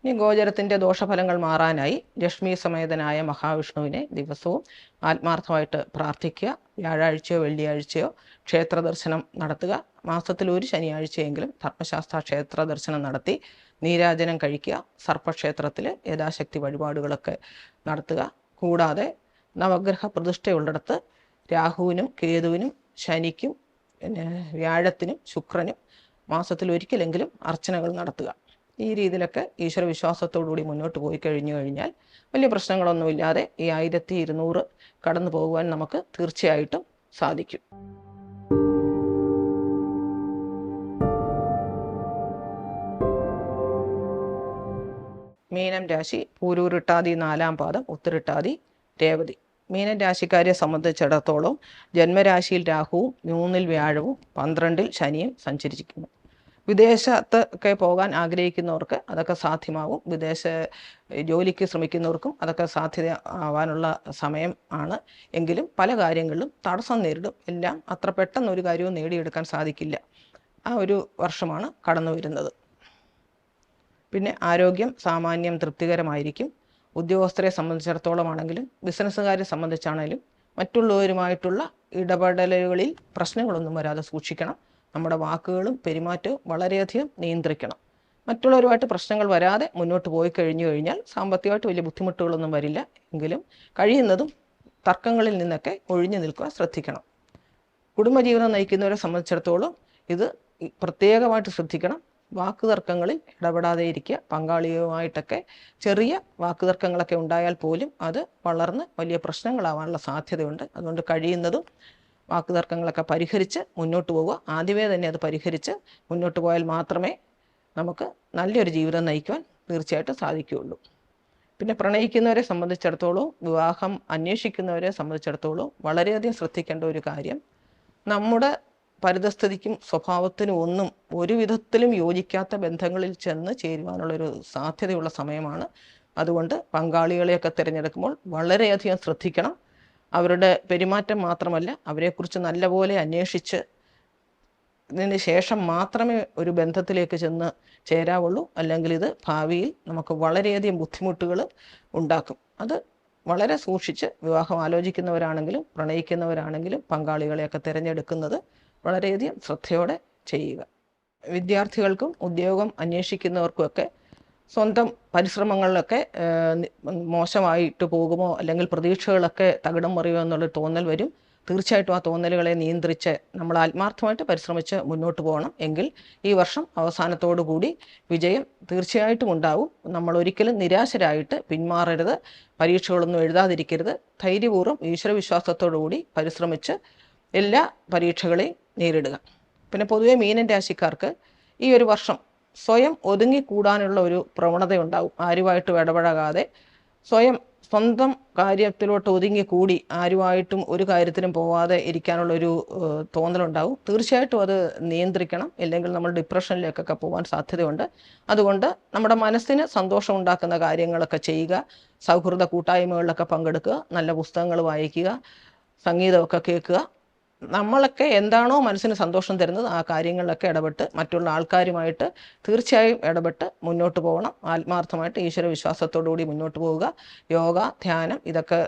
[SPEAKER 1] ഇനി ഗോചരത്തിൻ്റെ ദോഷഫലങ്ങൾ മാറാനായി ലക്ഷ്മി സമേതനായ മഹാവിഷ്ണുവിനെ ദിവസവും ആത്മാർത്ഥമായിട്ട് പ്രാർത്ഥിക്കുക. വ്യാഴാഴ്ചയോ വെള്ളിയാഴ്ചയോ ക്ഷേത്ര ദർശനം നടത്തുക. മാസത്തിൽ ഒരു ശനിയാഴ്ചയെങ്കിലും ധർമ്മശാസ്ത്ര ക്ഷേത്ര ദർശനം നടത്തി നീരാജനം കഴിക്കുക. സർപ്പക്ഷേത്രത്തിൽ യഥാശക്തി വഴിപാടുകളൊക്കെ നടത്തുക. കൂടാതെ നവഗ്രഹ പ്രതിഷ്ഠയുള്ളിടത്ത് രാഹുവിനും കേതുവിനും ശനിക്കും പിന്നെ വ്യാഴത്തിനും ശുക്രനും മാസത്തിൽ ഒരിക്കലെങ്കിലും അർച്ചനകൾ നടത്തുക. ഈ രീതിയിലൊക്കെ ഈശ്വര വിശ്വാസത്തോടുകൂടി മുന്നോട്ട് പോയി കഴിഞ്ഞാൽ വലിയ പ്രശ്നങ്ങളൊന്നുമില്ലാതെ ഈ 1200 കടന്നു പോകുവാൻ നമുക്ക് തീർച്ചയായിട്ടും സാധിക്കും. മീനം രാശി പൂരൂരുട്ടാതി 4-ാം പാദം, ഉത്തരട്ടാതി, രേവതി. മീനൻ രാശിക്കാരെ സംബന്ധിച്ചിടത്തോളം ജന്മരാശിയിൽ രാഹുവും 3-ൽ വ്യാഴവും 12-ൽ ശനിയും സഞ്ചരിക്കുന്നു. വിദേശത്തൊക്കെ പോകാൻ ആഗ്രഹിക്കുന്നവർക്ക് അതൊക്കെ സാധ്യമാകും. വിദേശ ജോലിക്ക് ശ്രമിക്കുന്നവർക്കും അതൊക്കെ സാധ്യത ആവാനുള്ള സമയം ആണ്. എങ്കിലും പല കാര്യങ്ങളിലും തടസ്സം നേരിടും. എല്ലാം അത്ര പെട്ടെന്നൊരു കാര്യവും നേടിയെടുക്കാൻ സാധിക്കില്ല. ആ ഒരു വർഷമാണ് കടന്നു വരുന്നത്. പിന്നെ ആരോഗ്യം സാമാന്യം തൃപ്തികരമായിരിക്കും. ഉദ്യോഗസ്ഥരെ സംബന്ധിച്ചിടത്തോളം ആണെങ്കിലും ബിസിനസ്സുകാരെ സംബന്ധിച്ചാണെങ്കിലും മറ്റുള്ളവരുമായിട്ടുള്ള ഇടപെടലുകളിൽ പ്രശ്നങ്ങളൊന്നും വരാതെ സൂക്ഷിക്കണം. നമ്മുടെ വാക്കുകളും പെരുമാറ്റവും വളരെയധികം നിയന്ത്രിക്കണം. മറ്റുള്ളവരുമായിട്ട് പ്രശ്നങ്ങൾ വരാതെ മുന്നോട്ട് പോയി കഴിഞ്ഞാൽ സാമ്പത്തികമായിട്ട് വലിയ ബുദ്ധിമുട്ടുകളൊന്നും വരില്ല. എങ്കിലും കഴിയുന്നതും തർക്കങ്ങളിൽ നിന്നൊക്കെ ഒഴിഞ്ഞു നിൽക്കുവാൻ ശ്രദ്ധിക്കണം. കുടുംബജീവിതം നയിക്കുന്നവരെ സംബന്ധിച്ചിടത്തോളം ഇത് പ്രത്യേകമായിട്ട് ശ്രദ്ധിക്കണം. വാക്കുതർക്കങ്ങളിൽ ഇടപെടാതെ ഇരിക്കുക. പങ്കാളിയുമായിട്ടൊക്കെ ചെറിയ വാക്കുതർക്കങ്ങളൊക്കെ ഉണ്ടായാൽ പോലും അത് വളർന്ന് വലിയ പ്രശ്നങ്ങളാവാനുള്ള സാധ്യതയുണ്ട്. അതുകൊണ്ട് കഴിയുന്നതും വാക്കുതർക്കങ്ങളൊക്കെ പരിഹരിച്ച് മുന്നോട്ട് പോവുക. ആദ്യമേ തന്നെ അത് പരിഹരിച്ച് മുന്നോട്ട് പോയാൽ മാത്രമേ നമുക്ക് നല്ലൊരു ജീവിതം നയിക്കുവാൻ തീർച്ചയായിട്ടും സാധിക്കുകയുള്ളൂ. പിന്നെ പ്രണയിക്കുന്നവരെ സംബന്ധിച്ചിടത്തോളം, വിവാഹം അന്വേഷിക്കുന്നവരെ സംബന്ധിച്ചിടത്തോളം വളരെയധികം ശ്രദ്ധിക്കേണ്ട ഒരു കാര്യം, നമ്മുടെ പരിതസ്ഥിതിക്കും സ്വഭാവത്തിനും ഒന്നും ഒരു വിധത്തിലും യോജിക്കാത്ത ബന്ധങ്ങളിൽ ചെന്ന് ചേരുവാനുള്ളൊരു സാധ്യതയുള്ള സമയമാണ്. അതുകൊണ്ട് പങ്കാളികളെയൊക്കെ തിരഞ്ഞെടുക്കുമ്പോൾ വളരെയധികം ശ്രദ്ധിക്കണം. അവരുടെ പെരുമാറ്റം മാത്രമല്ല, അവരെക്കുറിച്ച് നല്ലപോലെ അന്വേഷിച്ച് ഇതിന് ശേഷം മാത്രമേ ഒരു ബന്ധത്തിലേക്ക് ചെന്ന് ചേരാവുള്ളൂ. അല്ലെങ്കിൽ ഇത് ഭാവിയിൽ നമുക്ക് വളരെയധികം ബുദ്ധിമുട്ടുകൾ ഉണ്ടാക്കും. അത് വളരെ സൂക്ഷിച്ച് വിവാഹം ആലോചിക്കുന്നവരാണെങ്കിലും പ്രണയിക്കുന്നവരാണെങ്കിലും പങ്കാളികളെയൊക്കെ തിരഞ്ഞെടുക്കുന്നത് വളരെയധികം ശ്രദ്ധയോടെ ചെയ്യുക. വിദ്യാർത്ഥികൾക്കും ഉദ്യോഗം അന്വേഷിക്കുന്നവർക്കുമൊക്കെ സ്വന്തം പരിശ്രമങ്ങളിലൊക്കെ മോശമായിട്ട് പോകുമോ അല്ലെങ്കിൽ പ്രതീക്ഷകളൊക്കെ തകിടം മറിയുമോ എന്നുള്ളൊരു തോന്നൽ വരും. തീർച്ചയായിട്ടും ആ തോന്നലുകളെ നിയന്ത്രിച്ച് നമ്മൾ ആത്മാർത്ഥമായിട്ട് പരിശ്രമിച്ച് മുന്നോട്ട് പോകണം. എങ്കിൽ ഈ വർഷം അവസാനത്തോടു കൂടി വിജയം തീർച്ചയായിട്ടും ഉണ്ടാവും. നമ്മൾ ഒരിക്കലും നിരാശരായിട്ട് പിന്മാറരുത്. പരീക്ഷകളൊന്നും എഴുതാതിരിക്കരുത്. ധൈര്യപൂർവ്വം ഈശ്വരവിശ്വാസത്തോടു കൂടി പരിശ്രമിച്ച് എല്ലാ പരീക്ഷകളെയും നേരിടുക. പിന്നെ പൊതുവെ മീനൻ രാശിക്കാർക്ക് ഈ ഒരു വർഷം സ്വയം ഒതുങ്ങിക്കൂടാനുള്ള ഒരു പ്രവണതയുണ്ടാവും. ആരുമായിട്ടും ഇടപഴകാതെ സ്വന്തം കാര്യത്തിലോട്ട് ഒതുങ്ങിക്കൂടി ആരുമായിട്ടും ഒരു കാര്യത്തിനും പോവാതെ ഇരിക്കാനുള്ളൊരു തോന്നലുണ്ടാവും. തീർച്ചയായിട്ടും അത് നിയന്ത്രിക്കണം. ഇല്ലെങ്കിൽ നമ്മൾ ഡിപ്രഷനിലേക്കൊക്കെ പോകാൻ സാധ്യതയുണ്ട്. അതുകൊണ്ട് നമ്മുടെ മനസ്സിന് സന്തോഷം ഉണ്ടാക്കുന്ന കാര്യങ്ങളൊക്കെ ചെയ്യുക. സൗഹൃദ കൂട്ടായ്മകളിലൊക്കെ പങ്കെടുക്കുക. നല്ല പുസ്തകങ്ങൾ വായിക്കുക. സംഗീതമൊക്കെ കേൾക്കുക. നമ്മളൊക്കെ എന്താണോ മനസ്സിന് സന്തോഷം തരുന്നത് ആ കാര്യങ്ങളിലൊക്കെ ഇടപെട്ട് മറ്റുള്ള ആൾക്കാരുമായിട്ട് തീർച്ചയായും ഇടപെട്ട് മുന്നോട്ട് പോകണം. ആത്മാർത്ഥമായിട്ട് ഈശ്വരവിശ്വാസത്തോടുകൂടി മുന്നോട്ട് പോവുക. യോഗ, ധ്യാനം ഇതൊക്കെ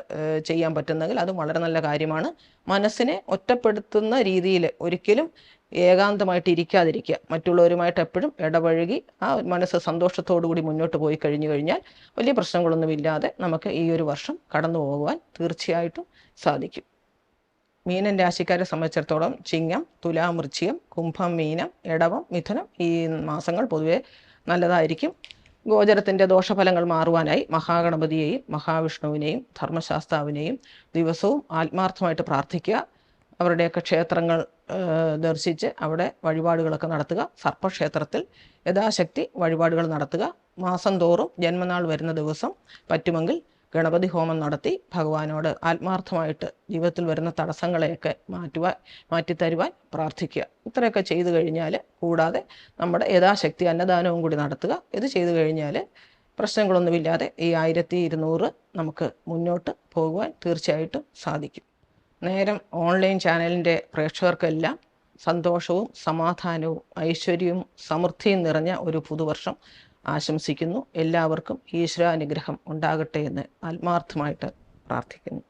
[SPEAKER 1] ചെയ്യാൻ പറ്റുന്നെങ്കിൽ അത് വളരെ നല്ല കാര്യമാണ്. മനസ്സിനെ ഒറ്റപ്പെടുത്തുന്ന രീതിയിൽ ഒരിക്കലും ഏകാന്തമായിട്ട് ഇരിക്കാതിരിക്കുക. മറ്റുള്ളവരുമായിട്ട് എപ്പോഴും ഇടപഴകി ആ മനസ്സ് സന്തോഷത്തോടു കൂടി മുന്നോട്ട് പോയി കഴിഞ്ഞാൽ വലിയ പ്രശ്നങ്ങളൊന്നുമില്ലാതെ നമുക്ക് ഈ ഒരു വർഷം കടന്നു പോകുവാൻ തീർച്ചയായിട്ടും സാധിക്കും. മീനൻ രാശിക്കാരെ സംബന്ധിച്ചിടത്തോളം ചിങ്ങം, തുലാം, വൃശ്ചികം, കുംഭം, മീനം, ഇടവം, മിഥുനം ഈ മാസങ്ങൾ പൊതുവെ നല്ലതായിരിക്കും. ഗോചരത്തിൻ്റെ ദോഷഫലങ്ങൾ മാറുവാനായി മഹാഗണപതിയെയും മഹാവിഷ്ണുവിനെയും ധർമ്മശാസ്താവിനെയും ദിവസവും ആത്മാർത്ഥമായിട്ട് പ്രാർത്ഥിക്കുക. അവരുടെയൊക്കെ ക്ഷേത്രങ്ങൾ ദർശിച്ച് അവിടെ വഴിപാടുകളൊക്കെ നടത്തുക. സർപ്പക്ഷേത്രത്തിൽ യഥാശക്തി വഴിപാടുകൾ നടത്തുക. മാസം തോറും ജന്മനാൾ വരുന്ന ദിവസം പറ്റുമെങ്കിൽ ഗണപതി ഹോമം നടത്തി ഭഗവാനോട് ആത്മാർത്ഥമായിട്ട് ജീവിതത്തിൽ വരുന്ന തടസ്സങ്ങളെയൊക്കെ മാറ്റിത്തരുവാൻ പ്രാർത്ഥിക്കുക. ഇത്രയൊക്കെ ചെയ്തു കഴിഞ്ഞാൽ, കൂടാതെ നമ്മുടെ യഥാശക്തി അന്നദാനവും കൂടി നടത്തുക. ഇത് ചെയ്തു കഴിഞ്ഞാൽ പ്രശ്നങ്ങളൊന്നുമില്ലാതെ ഈ 1200 നമുക്ക് മുന്നോട്ട് പോകുവാൻ തീർച്ചയായിട്ടും സാധിക്കും. നേരം ഓൺലൈൻ ചാനലിൻ്റെ പ്രേക്ഷകർക്കെല്ലാം സന്തോഷവും സമാധാനവും ഐശ്വര്യവും സമൃദ്ധിയും നിറഞ്ഞ ഒരു പുതുവർഷം ആശംസിക്കുന്നു. എല്ലാവർക്കും ഈശ്വരാനുഗ്രഹം ഉണ്ടാകട്ടെ എന്ന് ആത്മാർത്ഥമായിട്ട് പ്രാർത്ഥിക്കുന്നു.